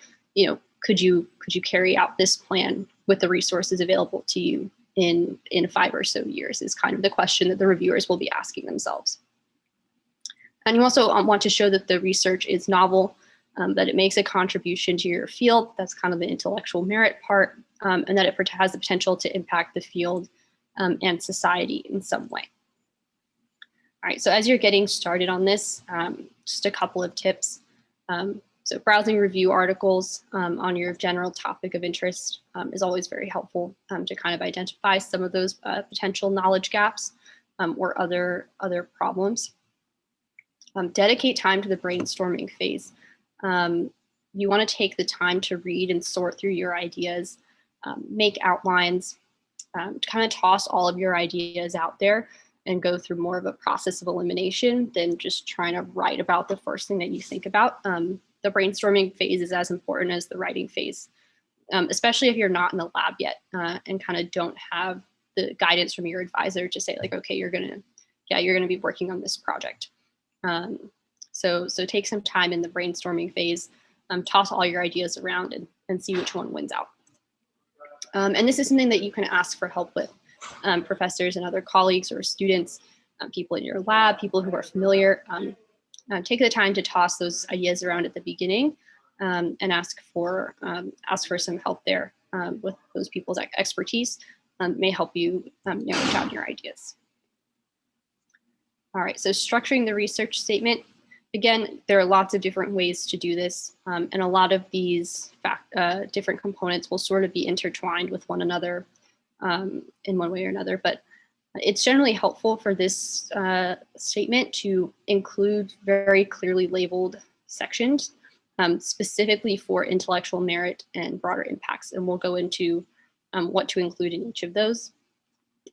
S1: could you carry out this plan with the resources available to you in 5 or so years is kind of the question that the reviewers will be asking themselves. And you also want to show that the research is novel, that it makes a contribution to your field. That's kind of the intellectual merit part, and that it has the potential to impact the field and society in some way. All right, so as you're getting started on this, just a couple of tips. So browsing review articles on your general topic of interest is always very helpful to kind of identify some of those potential knowledge gaps or other problems. Dedicate time to the brainstorming phase. You want to take the time to read and sort through your ideas, make outlines, kind of toss all of your ideas out there and go through more of a process of elimination than just trying to write about the first thing that you think about. The brainstorming phase is as important as the writing phase, especially if you're not in the lab yet and kind of don't have the guidance from your advisor to say like, okay, you're gonna be working on this project. So take some time in the brainstorming phase, toss all your ideas around and see which one wins out. And this is something that you can ask for help with professors and other colleagues or students, people in your lab, people who are familiar. Take the time to toss those ideas around at the beginning and ask for some help there with those people's expertise. May help you narrow down your ideas. All right, so structuring the research statement. Again, there are lots of different ways to do this, and a lot of these different components will sort of be intertwined with one another in one way or another, but it's generally helpful for this statement to include very clearly labeled sections specifically for intellectual merit and broader impacts, and we'll go into what to include in each of those.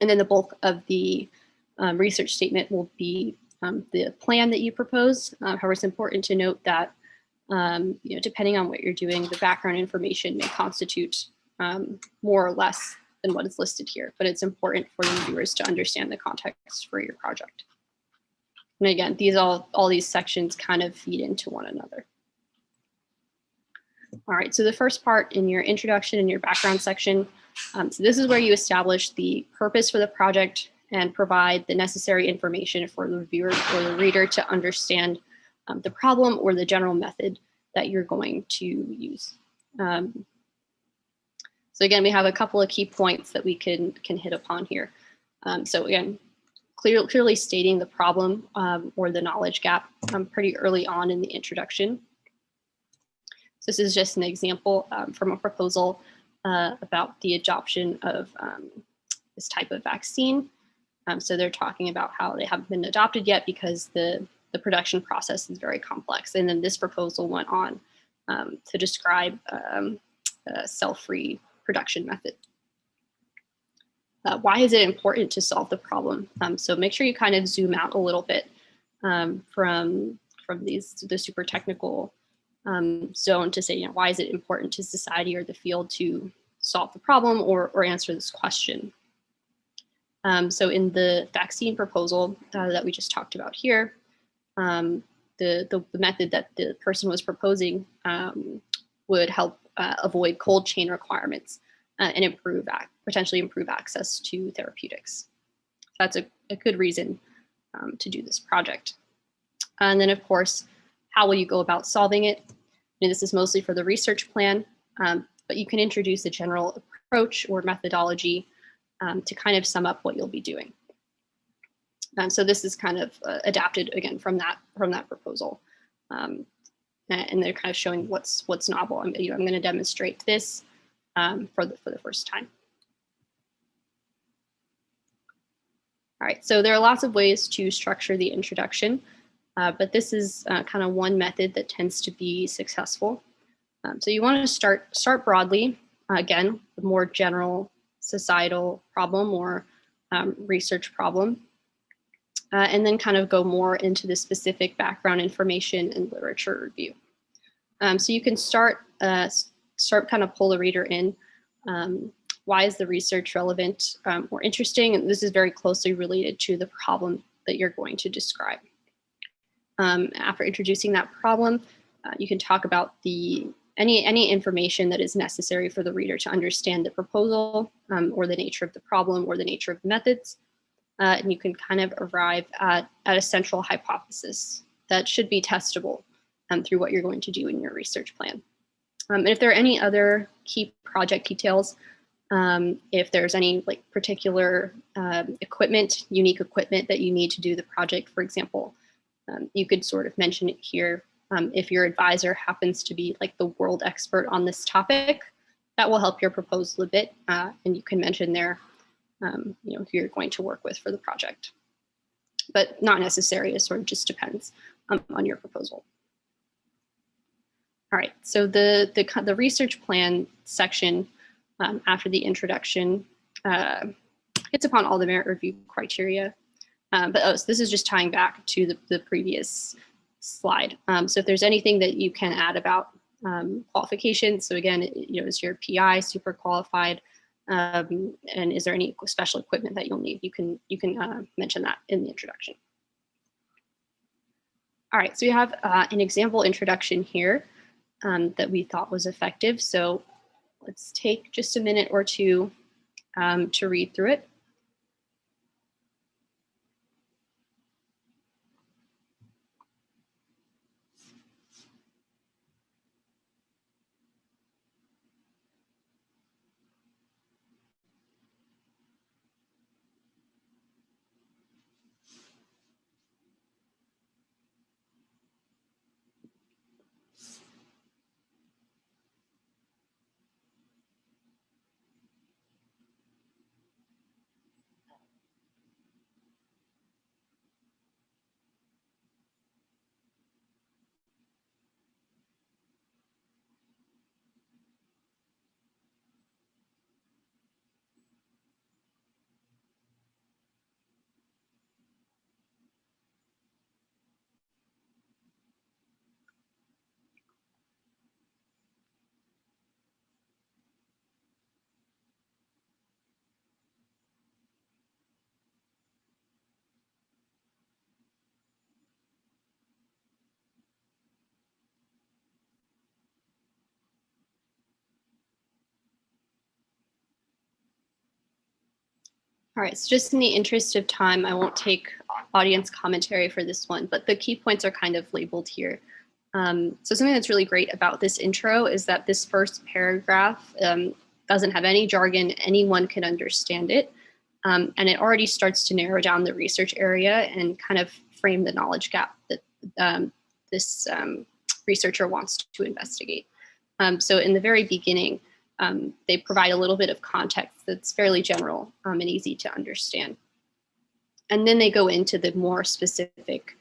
S1: And then the bulk of the research statement will be the plan that you propose. However, it's important to note that depending on what you're doing, the background information may constitute more or less than what is listed here, but it's important for the reviewers to understand the context for your project. And again, all these sections kind of feed into one another. All right, so the first part in your introduction and your background section, So this is where you establish the purpose for the project and provide the necessary information for the viewer or the reader to understand the problem or the general method that you're going to use. So again, we have a couple of key points that we can hit upon here. So again, clearly stating the problem or the knowledge gap pretty early on in the introduction. So this is just an example from a proposal about the adoption of this type of vaccine. So they're talking about how they haven't been adopted yet because the production process is very complex. And then this proposal went on to describe a cell-free production method. Why is it important to solve the problem? So make sure you kind of zoom out a little bit from the super technical zone to say, why is it important to society or the field to solve the problem or answer this question? So in the vaccine proposal that we just talked about here, the method that the person was proposing would help avoid cold chain requirements and potentially improve access to therapeutics. That's a good reason to do this project. And then, of course, how will you go about solving it? And this is mostly for the research plan, but you can introduce a general approach or methodology to kind of sum up what you'll be doing. So this is kind of adapted again from that proposal, and they're kind of showing what's novel. I'm going to demonstrate this for the first time. All right, so there are lots of ways to structure the introduction, but this is kind of one method that tends to be successful. So you want to start broadly, again, the more general societal problem or research problem, and then kind of go more into the specific background information and literature review. So you can start kind of pull the reader in. Why is the research relevant or interesting? And this is very closely related to the problem that you're going to describe. After introducing that problem, you can talk about any information that is necessary for the reader to understand the proposal or the nature of the problem or the nature of the methods. And you can kind of arrive at a central hypothesis that should be testable through what you're going to do in your research plan. And if there are any other key project details, if there's any particular unique equipment that you need to do the project, for example, you could sort of mention it here. If your advisor happens to be the world expert on this topic, that will help your proposal a bit, and you can mention there who you're going to work with for the project. But not necessary, it sort of just depends on your proposal. All right, so the research plan section after the introduction hits upon all the merit review criteria. So this is just tying back to the previous slide. So if there's anything that you can add about qualifications, so again, is your PI super qualified? And is there any special equipment that you'll need? You can mention that in the introduction. All right, so we have an example introduction here that we thought was effective. So let's take just a minute or two to read through it. All right, so just in the interest of time, I won't take audience commentary for this one, but the key points are kind of labeled here. So something that's really great about this intro is that this first paragraph doesn't have any jargon, anyone can understand it. And it already starts to narrow down the research area and kind of frame the knowledge gap that this researcher wants to investigate. So in the very beginning, they provide a little bit of context that's fairly general and easy to understand. And then they go into the more specific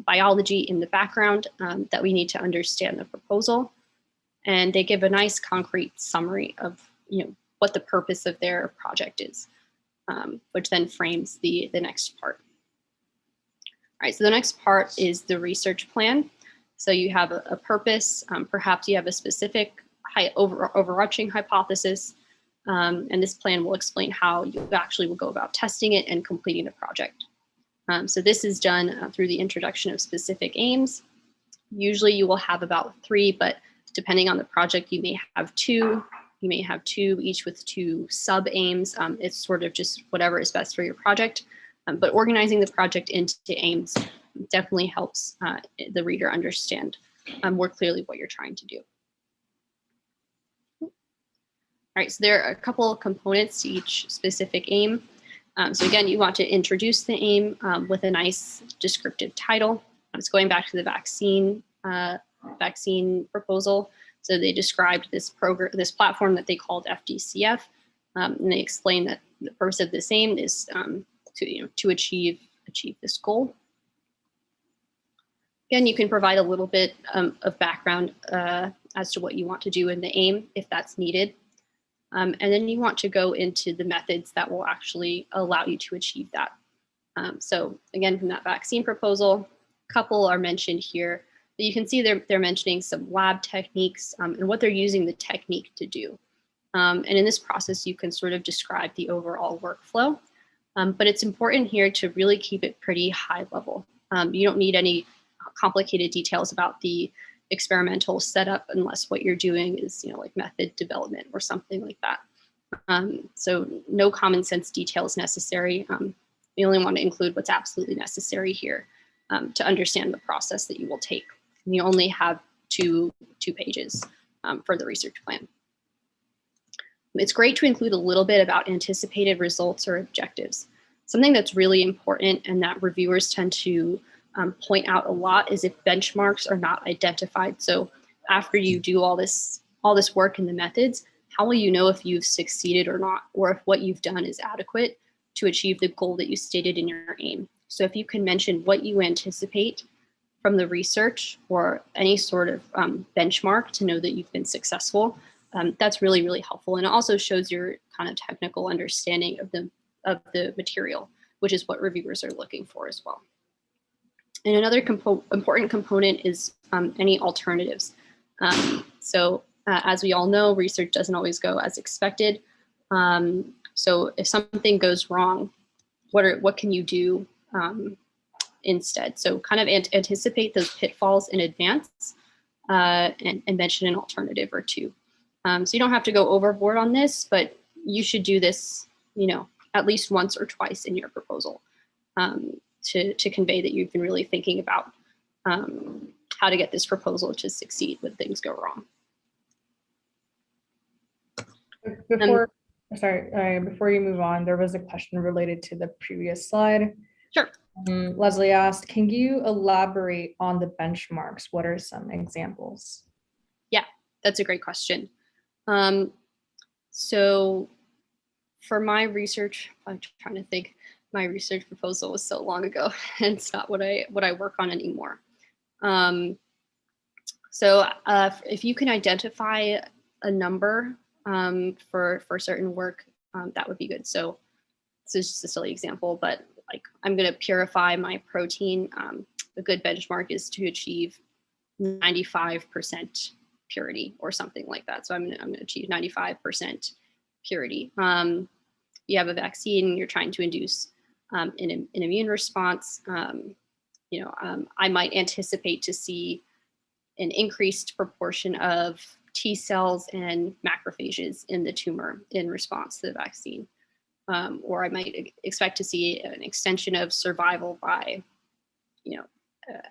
S1: biology in the background that we need to understand the proposal. And they give a nice concrete summary of what the purpose of their project is, which then frames the next part. All right, so the next part is the research plan. So you have a purpose, perhaps you have a specific overarching hypothesis, and this plan will explain how you actually will go about testing it and completing the project. So this is done through the introduction of specific aims. Usually you will have about 3, but depending on the project, you may have 2. You may have 2, each with 2 sub-aims. It's sort of just whatever is best for your project. But organizing the project into aims definitely helps the reader understand more clearly what you're trying to do. All right, so there are a couple of components to each specific aim. So again, you want to introduce the aim with a nice descriptive title. It's going back to the vaccine proposal. So they described this platform that they called FDCF, and they explained that the purpose of this aim is to achieve this goal. Again, you can provide a little bit of background as to what you want to do in the aim if that's needed. And then you want to go into the methods that will actually allow you to achieve that. So again, from that vaccine proposal, a couple are mentioned here, but you can see they're mentioning some lab techniques and what they're using the technique to do. And in this process, you can sort of describe the overall workflow. But it's important here to really keep it pretty high level. You don't need any complicated details about the experimental setup unless what you're doing is like method development or something like that. So no common sense details necessary. You only want to include what's absolutely necessary here to understand the process that you will take. And you only have two pages for the research plan. It's great to include a little bit about anticipated results or objectives. Something that's really important and that reviewers tend to point out a lot is if benchmarks are not identified. So after you do all this work in the methods, how will you know if you've succeeded or not, or if what you've done is adequate to achieve the goal that you stated in your aim? So if you can mention what you anticipate from the research or any sort of benchmark to know that you've been successful, that's really, really helpful. And it also shows your kind of technical understanding of the material, which is what reviewers are looking for as well. And another important component is any alternatives. So as we all know, research doesn't always go as expected. So if something goes wrong, what can you do instead? So kind of anticipate those pitfalls in advance and mention an alternative or 2. So you don't have to go overboard on this, but you should do this, at least once or twice in your proposal to convey that you've been really thinking about how to get this proposal to succeed when things go wrong.
S2: Before you move on, there was a question related to the previous slide.
S1: Sure.
S2: Leslie asked, can you elaborate on the benchmarks? What are some examples?
S1: Yeah, that's a great question. So for my research, I'm trying to think, my research proposal was so long ago and it's not what I work on anymore. So if you can identify a number for certain work, that would be good. So this is just a silly example, but like I'm going to purify my protein. A good benchmark is to achieve 95% purity or something like that. So I'm going to achieve 95% purity. You have a vaccine, you're trying to induce an immune response. I might anticipate to see an increased proportion of T cells and macrophages in the tumor in response to the vaccine. or I might expect to see an extension of survival by,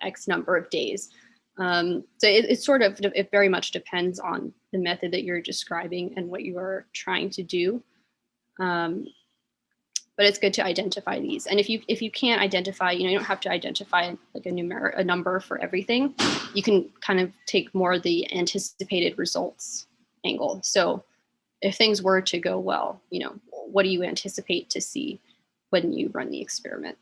S1: X number of days. So it very much depends on the method that you're describing and what you are trying to do. But it's good to identify these. And if you can't identify, you don't have to identify like a number for everything. You can kind of take more the anticipated results angle. So if things were to go well, what do you anticipate to see when you run the experiment?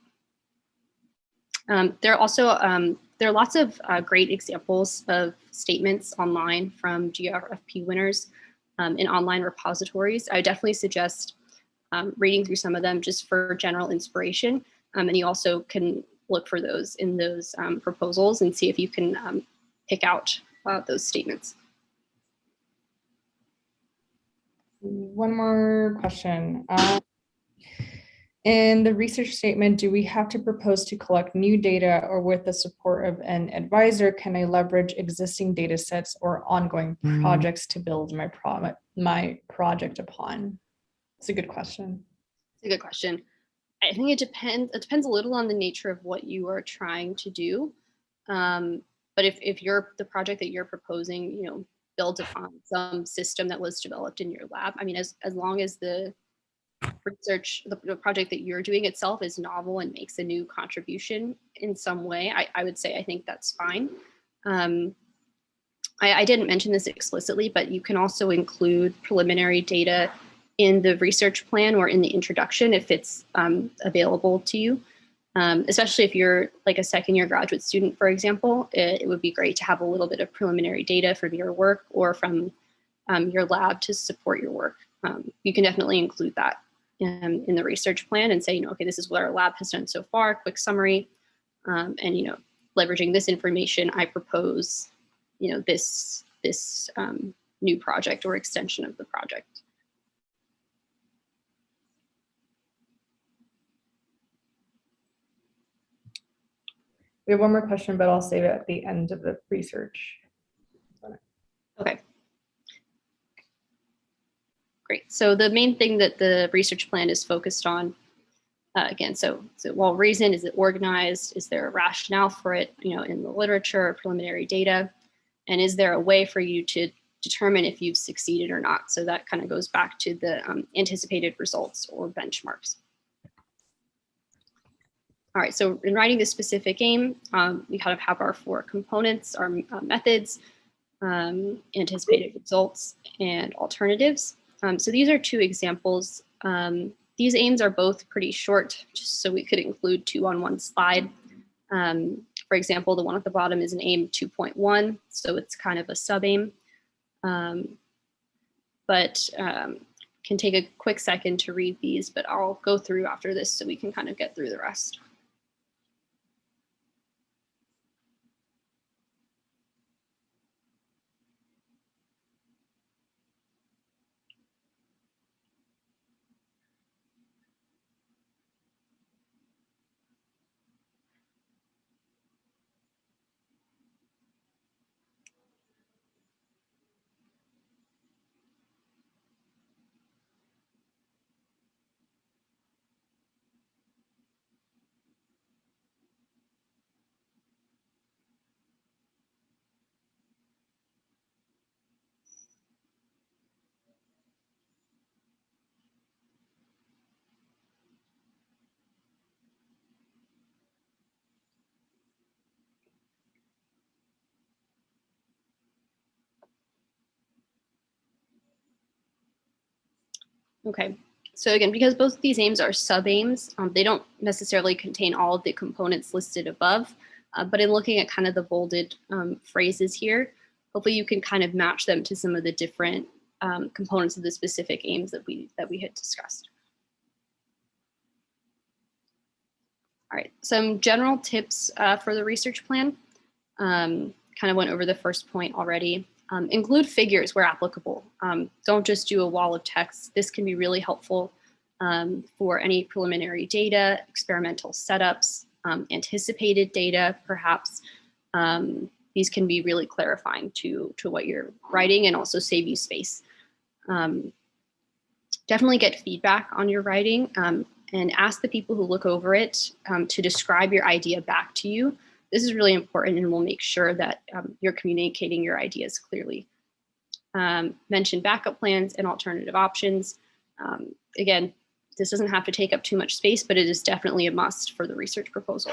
S1: There are lots of great examples of statements online from GRFP winners in online repositories. I would definitely suggest reading through some of them just for general inspiration. And you also can look for those in those proposals and see if you can pick out those statements.
S2: One more question. In the research statement, do we have to propose to collect new data, or with the support of an advisor, can I leverage existing data sets or ongoing projects to build my project upon? It's a good question.
S1: It's a good question. I think it depends. It depends a little on the nature of what you are trying to do. But if the project that you're proposing, builds upon some system that was developed in your lab, I mean, as long as the research, the project that you're doing itself is novel and makes a new contribution in some way, I would say I think that's fine. I didn't mention this explicitly, but you can also include preliminary data in the research plan or in the introduction if it's available to you. Especially if you're like a second-year graduate student, for example, it would be great to have a little bit of preliminary data from your work or from your lab to support your work. You can definitely include that in the research plan and say, okay, this is what our lab has done so far, quick summary, and leveraging this information, I propose, this new project or extension of the project.
S2: We have one more question, but I'll save it at the end of the research.
S1: Okay. Great. So the main thing that the research plan is focused on, again, so well reasoned, is it organized? Is there a rationale for it, in the literature or preliminary data? And is there a way for you to determine if you've succeeded or not? So that kind of goes back to the anticipated results or benchmarks. All right, so in writing the specific aim, we kind of have our 4 components, our methods, anticipated results, and alternatives. So these are 2 examples. These aims are both pretty short, just so we could include 2 on one slide. For example, the one at the bottom is an aim 2.1, so it's kind of a sub-aim. But can take a quick second to read these, but I'll go through after this so we can kind of get through the rest. Okay, so again, because both of these aims are sub-aims, they don't necessarily contain all of the components listed above, but in looking at kind of the bolded phrases here, hopefully you can kind of match them to some of the different components of the specific aims that we had discussed. All right, some general tips for the research plan. Kind of went over the first point already. Include figures where applicable. Don't just do a wall of text. This can be really helpful for any preliminary data, experimental setups, anticipated data, perhaps. These can be really clarifying to what you're writing and also save you space. Definitely get feedback on your writing and ask the people who look over it to describe your idea back to you. This is really important and will make sure that you're communicating your ideas clearly. Mention backup plans and alternative options. Again, this doesn't have to take up too much space, but it is definitely a must for the research proposal.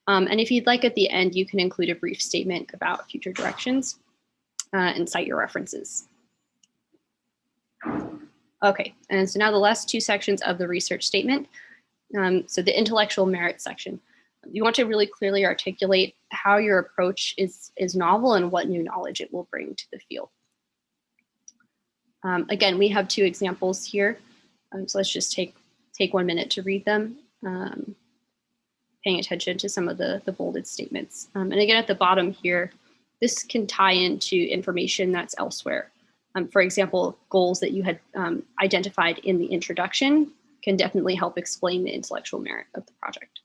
S1: And if you'd like at the end, you can include a brief statement about future directions and cite your references. Okay, and so now the last two sections of the research statement. So the intellectual merit section. You want to really clearly articulate how your approach is novel and what new knowledge it will bring to the field. Again, we have two examples here. So let's just take 1 minute to read them, paying attention to some of the bolded statements. And again, at the bottom here, this can tie into information that's elsewhere. For example, goals that you had identified in the introduction can definitely help explain the intellectual merit of the project.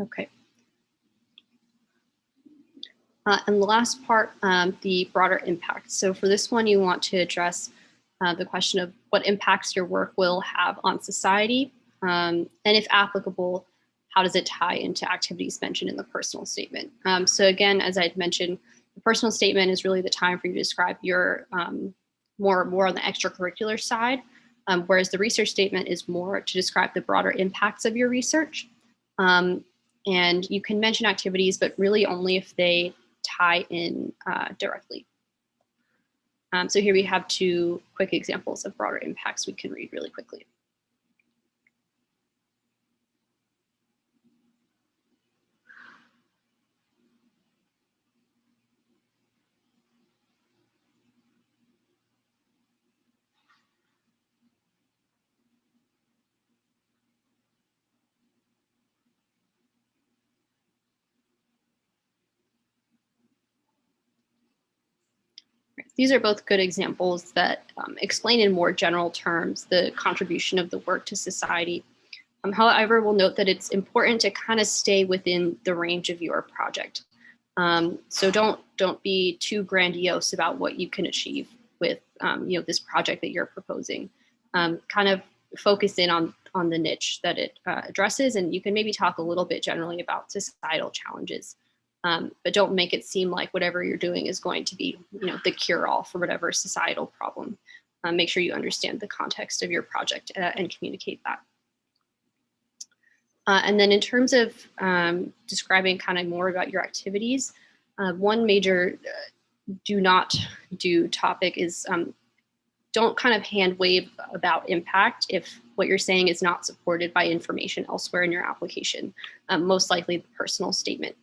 S1: Okay. And the last part, the broader impact. So for this one, you want to address the question of what impacts your work will have on society, and if applicable, how does it tie into activities mentioned in the personal statement? So again, as I had mentioned, the personal statement is really the time for you to describe your more on the extracurricular side, whereas the research statement is more to describe the broader impacts of your research. And you can mention activities, but really only if they tie in directly. So here we have two quick examples of broader impacts we can read really quickly. These are both good examples that explain in more general terms the contribution of the work to society. However, we'll note that it's important to kind of stay within the range of your project. So don't be too grandiose about what you can achieve with this project that you're proposing. Kind of focus in on the niche that it addresses, and you can maybe talk a little bit generally about societal challenges. But don't make it seem like whatever you're doing is going to be, the cure-all for whatever societal problem. Make sure you understand the context of your project and communicate that. And then in terms of describing kind of more about your activities, one major do not do topic is don't kind of hand wave about impact if what you're saying is not supported by information elsewhere in your application, most likely the personal statement.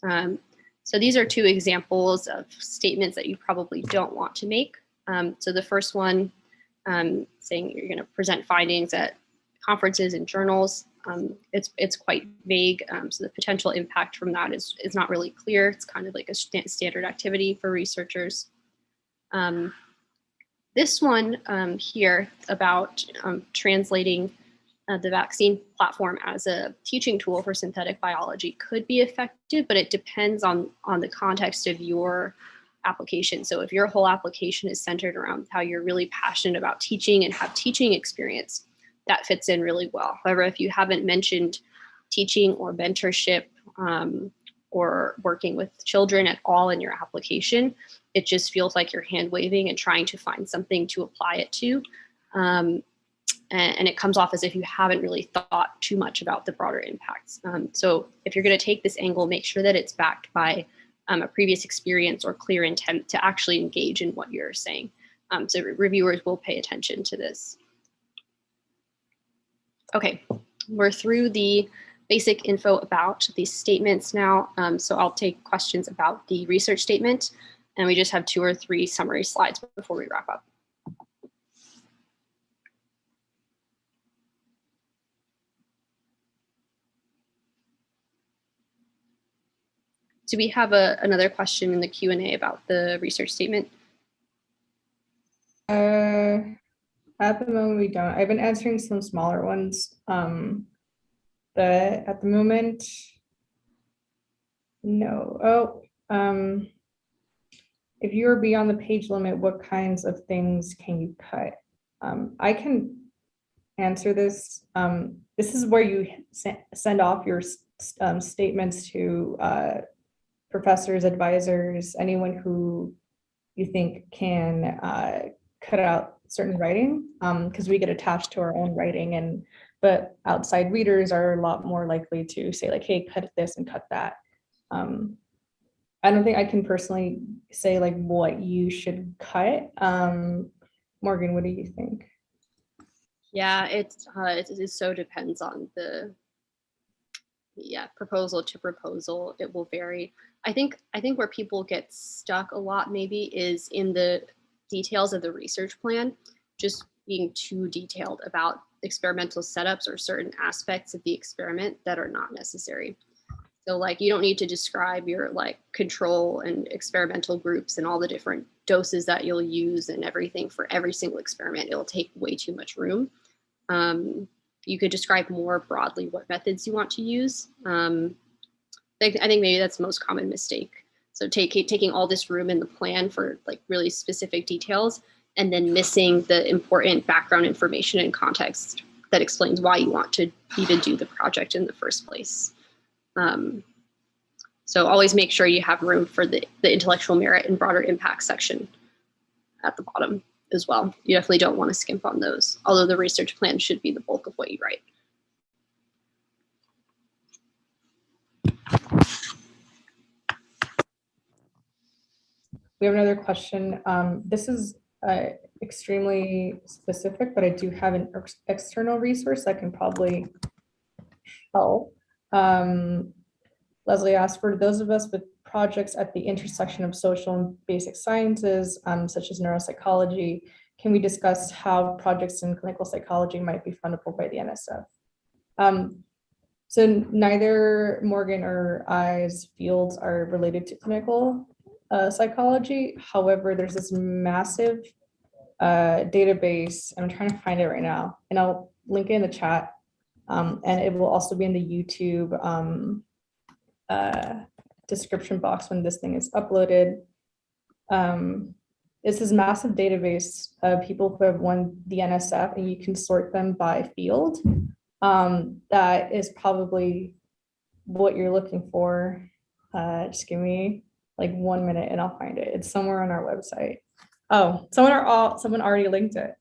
S1: So these are two examples of statements that you probably don't want to make. So the first one, saying you're going to present findings at conferences and journals, it's quite vague. So the potential impact from that is not really clear. It's kind of like a standard activity for researchers. This one here about translating the vaccine platform as a teaching tool for synthetic biology could be effective, but it depends on the context of your application. So if your whole application is centered around how you're really passionate about teaching and have teaching experience, that fits in really well. However, if you haven't mentioned teaching or mentorship or working with children at all in your application, it just feels like you're hand waving and trying to find something to apply it to. And it comes off as if you haven't really thought too much about the broader impacts. So if you're going to take this angle, make sure that it's backed by a previous experience or clear intent to actually engage in what you're saying. So reviewers will pay attention to this. Okay, we're through the basic info about these statements now. So I'll take questions about the research statement, and we just have 2 or 3 summary slides before we wrap up. Do we have another question in the Q&A about the research statement?
S2: At the moment, we don't. I've been answering some smaller ones, but at the moment, no. Oh, if you are beyond the page limit, what kinds of things can you cut? I can answer this. This is where you send off your statements to professors, advisors, anyone who you think can cut out certain writing, because we get attached to our own writing, but outside readers are a lot more likely to say like, hey, cut this and cut that. I don't think I can personally say like what you should cut. Morgan, what do you think?
S1: Yeah, it so depends on the proposal to proposal. It will vary. I think where people get stuck a lot maybe is in the details of the research plan, just being too detailed about experimental setups or certain aspects of the experiment that are not necessary. So like you don't need to describe your like control and experimental groups and all the different doses that you'll use and everything for every single experiment. It'll take way too much room. You could describe more broadly what methods you want to use. I think maybe that's the most common mistake. So taking all this room in the plan for like really specific details and then missing the important background information and context that explains why you want to even do the project in the first place. So always make sure you have room for the intellectual merit and broader impact section at the bottom as well. You definitely don't want to skimp on those, although the research plan should be the bulk of what you write.
S2: We have another question. This is extremely specific, but I do have an external resource that can probably help. Leslie asked, for those of us with projects at the intersection of social and basic sciences, such as neuropsychology, can we discuss how projects in clinical psychology might be fundable by the NSF? So neither Morgan or I's fields are related to clinical psychology. However, there's this massive database. I'm trying to find it right now, and I'll link it in the chat. And it will also be in the YouTube description box when this thing is uploaded. It's this massive database of people who have won the NSF, and you can sort them by field. That is probably what you're looking for. Just give me like 1 minute and I'll find it. It's somewhere on our website. Oh, someone already linked it.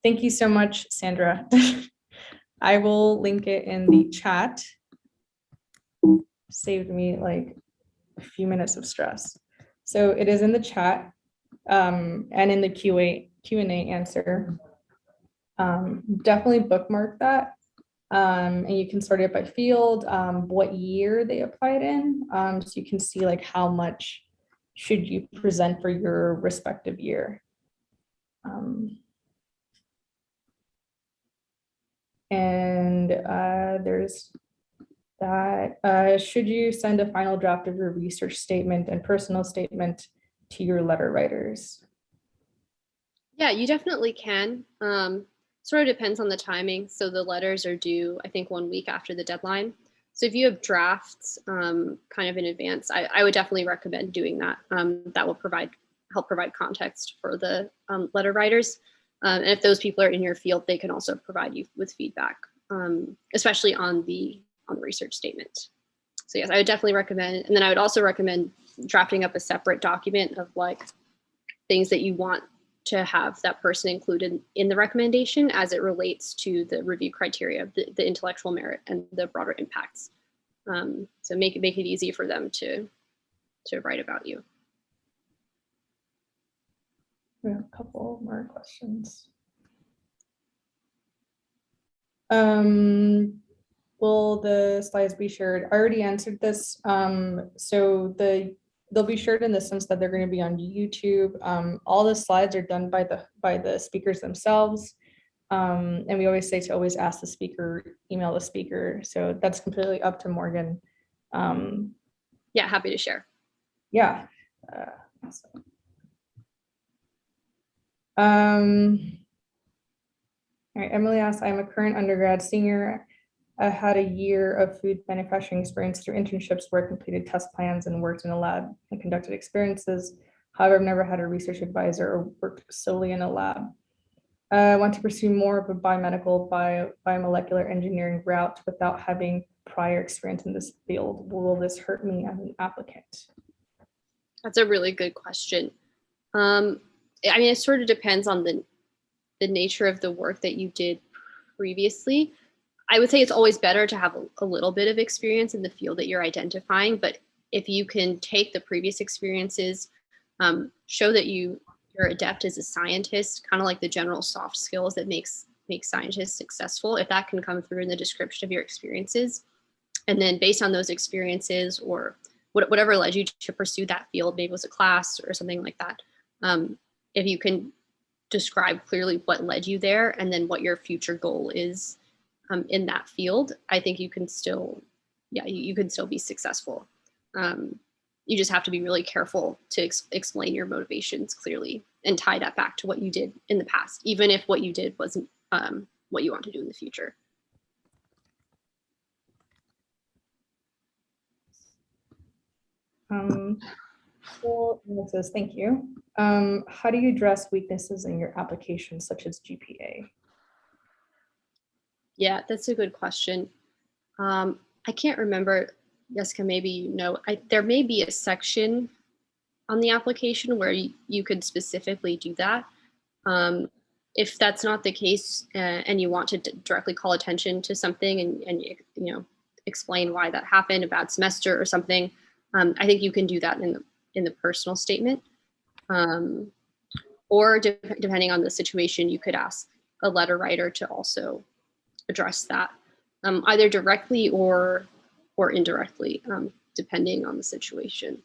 S2: Thank you so much, Sandra. I will link it in the chat. Saved me like a few minutes of stress. So it is in the chat and in the Q&A answer. Definitely bookmark that. And you can sort it by field, what year they applied in. So you can see like how much should you present for your respective year. And there's that. Should you send a final draft of your research statement and personal statement to your letter writers?
S1: Yeah, you definitely can. Sort of depends on the timing. So the letters are due, I think, 1 week after the deadline. So if you have drafts kind of in advance, I would definitely recommend doing that. That will help provide context for the letter writers. And if those people are in your field, they can also provide you with feedback, especially on the research statement. So yes, I would definitely recommend, and then I would also recommend drafting up a separate document of like things that you want to have that person included in the recommendation as it relates to the review criteria, the intellectual merit and the broader impacts. So make it easy for them to write about you.
S2: We have a couple more questions. Will the slides be shared? I already answered this. So they'll be shared in the sense that they're going to be on YouTube. All the slides are done by the speakers themselves. And we always say to always ask the speaker, email the speaker. So that's completely up to Morgan.
S1: Yeah, happy to share.
S2: Yeah. Awesome. All right, Emily asks, I'm a current undergrad senior. I had a year of food manufacturing experience through internships where I completed test plans and worked in a lab and conducted experiences. However, I've never had a research advisor or worked solely in a lab. I want to pursue more of a biomedical, biomolecular engineering route without having prior experience in this field. Will this hurt me as an applicant?
S1: That's a really good question. I mean, it sort of depends on the nature of the work that you did previously. I would say it's always better to have a little bit of experience in the field that you're identifying, but if you can take the previous experiences, show that you're adept as a scientist, kind of like the general soft skills that make scientists successful, if that can come through in the description of your experiences, and then based on those experiences or whatever led you to pursue that field, maybe it was a class or something like that, if you can describe clearly what led you there and then what your future goal is in that field, I think you can still, you can still be successful. You just have to be really careful to explain your motivations clearly and tie that back to what you did in the past, even if what you did wasn't what you want to do in the future.
S2: Well, it says, thank you. How do you address weaknesses in your application, such as GPA?
S1: Yeah, that's a good question. I can't remember, Jessica, maybe you know, there may be a section on the application where you could specifically do that. If that's not the case and you want to directly call attention to something and you know, explain why that happened, a bad semester or something, I think you can do that in the personal statement. Or depending on the situation, you could ask a letter writer to also address that, either directly or indirectly, depending on the situation.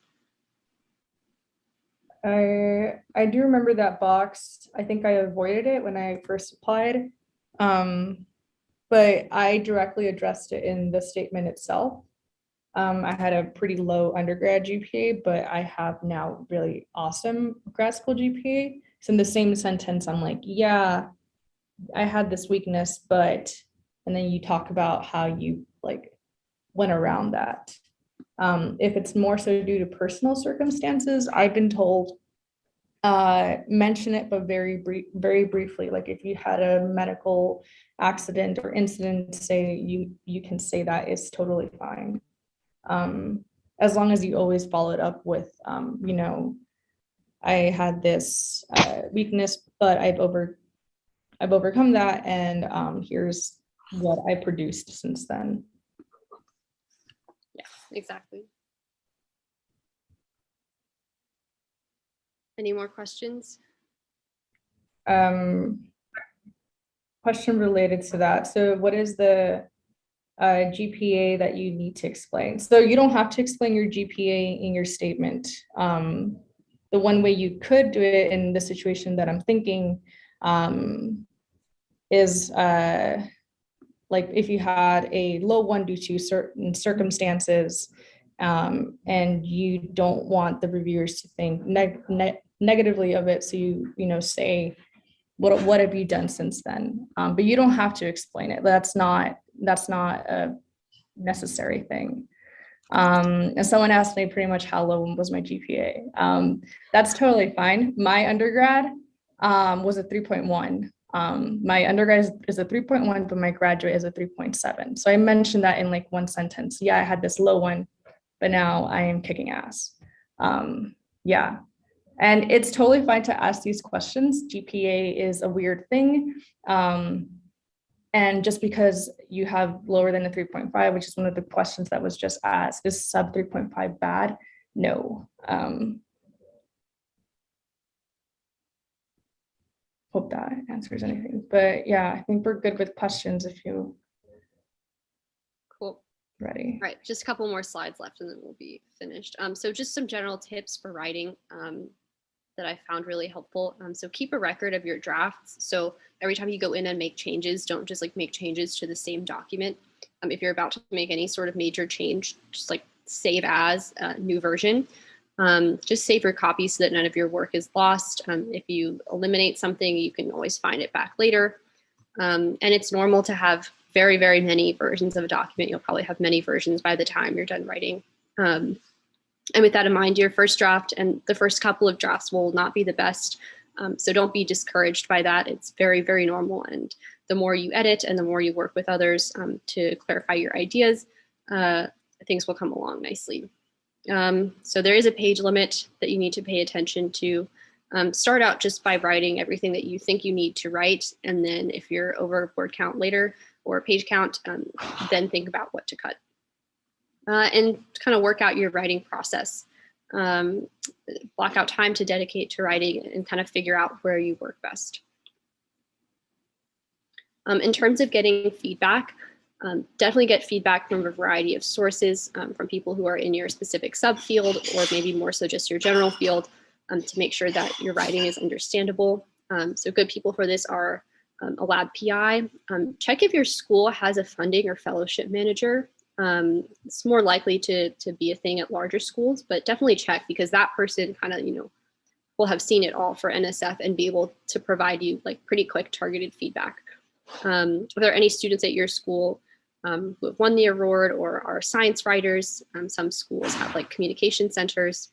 S2: I do remember that box. I think I avoided it when I first applied, but I directly addressed it in the statement itself. I had a pretty low undergrad GPA, but I have now really awesome grad school GPA. So in the same sentence, I'm like, yeah, I had this weakness, but, and then you talk about how you like went around that. If it's more so due to personal circumstances, I've been told mention it, but very briefly. Like if you had a medical accident or incident, say you can say that is totally fine. As long as you always follow it up with, you know, I had this weakness, but I've overcome that, and here's what I produced since then.
S1: Yeah, exactly. Any more questions?
S2: Question related to that. So what is the GPA that you need to explain? So you don't have to explain your GPA in your statement. The one way you could do it in the situation that I'm thinking is like if you had a low one due to certain circumstances, and you don't want the reviewers to think negatively of it, so you know say what have you done since then, but you don't have to explain it. That's not a necessary thing. And someone asked me pretty much how low was my GPA. That's totally fine. My undergrad was a 3.1. My undergrad is a 3.1, but my graduate is a 3.7. So I mentioned that in like one sentence. Yeah, I had this low one, but now I am kicking ass. Yeah. And it's totally fine to ask these questions. GPA is a weird thing. And just because you have lower than a 3.5, which is one of the questions that was just asked, is sub 3.5 bad? No. hope that answers anything. But yeah, I think we're good with questions if you
S1: Cool.
S2: ready.
S1: All right, just a couple more slides left and then we'll be finished. So just some general tips for writing that I found really helpful. So keep a record of your drafts. So every time you go in and make changes, don't just like make changes to the same document. If you're about to make any sort of major change, just like save as a new version. Just save your copy so that none of your work is lost. If you eliminate something, you can always find it back later. And it's normal to have very, very many versions of a document. You'll probably have many versions by the time you're done writing. And with that in mind, your first draft and the first couple of drafts will not be the best. So don't be discouraged by that. It's very, very normal. And the more you edit and the more you work with others to clarify your ideas, things will come along nicely. So there is a page limit that you need to pay attention to. Start out just by writing everything that you think you need to write. And then if you're over word count later or page count, then think about what to cut. And kind of work out your writing process. Block out time to dedicate to writing and kind of figure out where you work best. In terms of getting feedback, definitely get feedback from a variety of sources, from people who are in your specific subfield or maybe more so just your general field, to make sure that your writing is understandable. So good people for this are a lab PI. Check if your school has a funding or fellowship manager. It's more likely to be a thing at larger schools, but definitely check because that person kind of, will have seen it all for NSF and be able to provide you like pretty quick targeted feedback. Are there any students at your school who have won the award or are science writers? Some schools have like communication centers.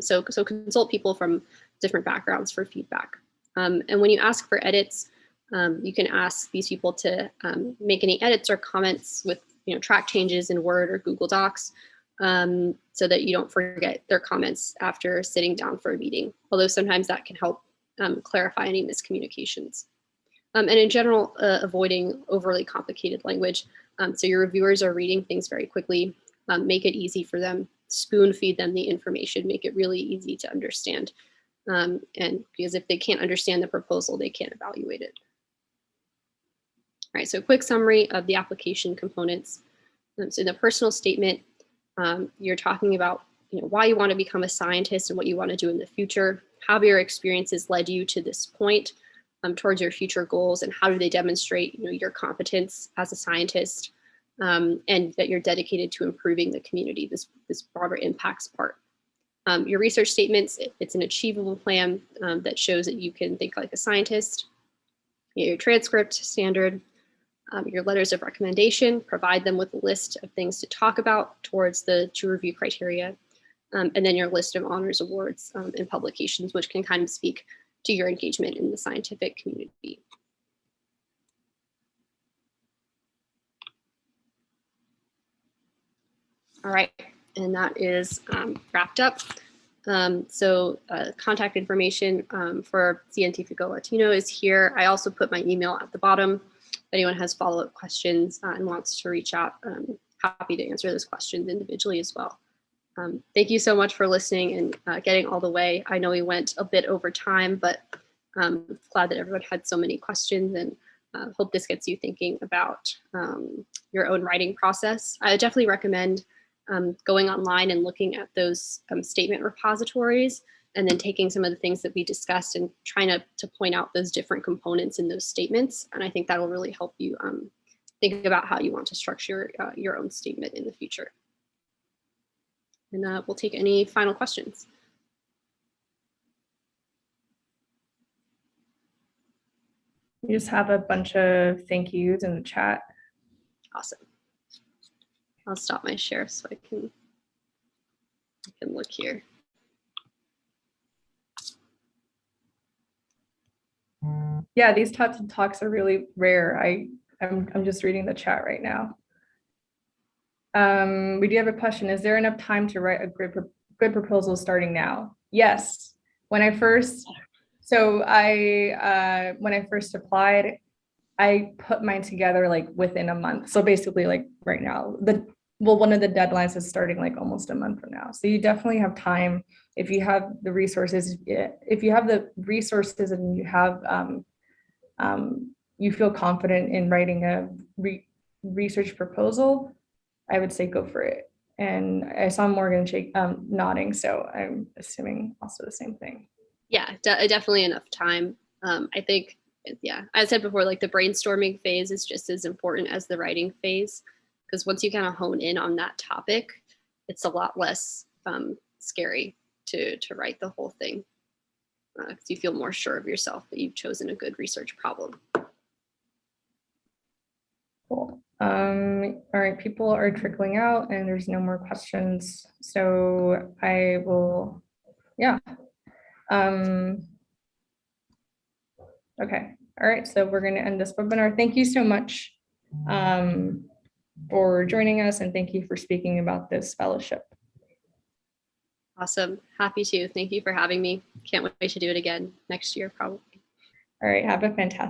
S1: So consult people from different backgrounds for feedback. And when you ask for edits, you can ask these people to make any edits or comments with track changes in Word or Google Docs, so that you don't forget their comments after sitting down for a meeting, although sometimes that can help clarify any miscommunications. And in general, avoiding overly complicated language. So your reviewers are reading things very quickly. Make it easy for them, spoon feed them the information, make it really easy to understand. And because if they can't understand the proposal, they can't evaluate it. All right, so a quick summary of the application components. So in the personal statement, you're talking about why you want to become a scientist and what you want to do in the future, how your experiences led you to this point towards your future goals, and how do they demonstrate your competence as a scientist, and that you're dedicated to improving the community, this broader impacts part. Your research statements, it's an achievable plan that shows that you can think like a scientist. Your transcript standard, your letters of recommendation, provide them with a list of things to talk about towards the to review criteria, and then your list of honors awards and publications, which can kind of speak to your engagement in the scientific community. All right, and that is wrapped up. Contact information for Científico Latino is here. I also put my email at the bottom. If anyone has follow-up questions and wants to reach out, I'm happy to answer those questions individually as well. Thank you so much for listening and getting all the way. I know we went a bit over time, but I'm glad that everyone had so many questions, and hope this gets you thinking about your own writing process. I definitely recommend going online and looking at those statement repositories, and then taking some of the things that we discussed and trying to point out those different components in those statements. And I think that will really help you think about how you want to structure your own statement in the future. And we'll take any final questions.
S2: We just have a bunch of thank yous in the chat.
S1: Awesome. I'll stop my share so I can look here.
S2: Yeah, these types of talks are really rare. I'm just reading the chat right now. We do have a question. Is there enough time to write a good proposal starting now? Yes. When I first applied, I put mine together like within a month. So basically like right now, one of the deadlines is starting like almost a month from now. So you definitely have time if you have the resources, and you have, you feel confident in writing a research proposal, I would say go for it. And I saw Morgan nodding, so I'm assuming also the same thing.
S1: Yeah, definitely enough time. I think, yeah, as I said before, like the brainstorming phase is just as important as the writing phase, because once you kind of hone in on that topic, it's a lot less scary to write the whole thing, because you feel more sure of yourself that you've chosen a good research problem.
S2: Cool. All right, people are trickling out and there's no more questions. So I will, yeah. Okay, all right, so we're gonna end this webinar. Thank you so much for joining us, and thank you for speaking about this fellowship.
S1: Awesome, happy to. Thank you for having me. Can't wait to do it again next year, probably.
S2: All right, have a fantastic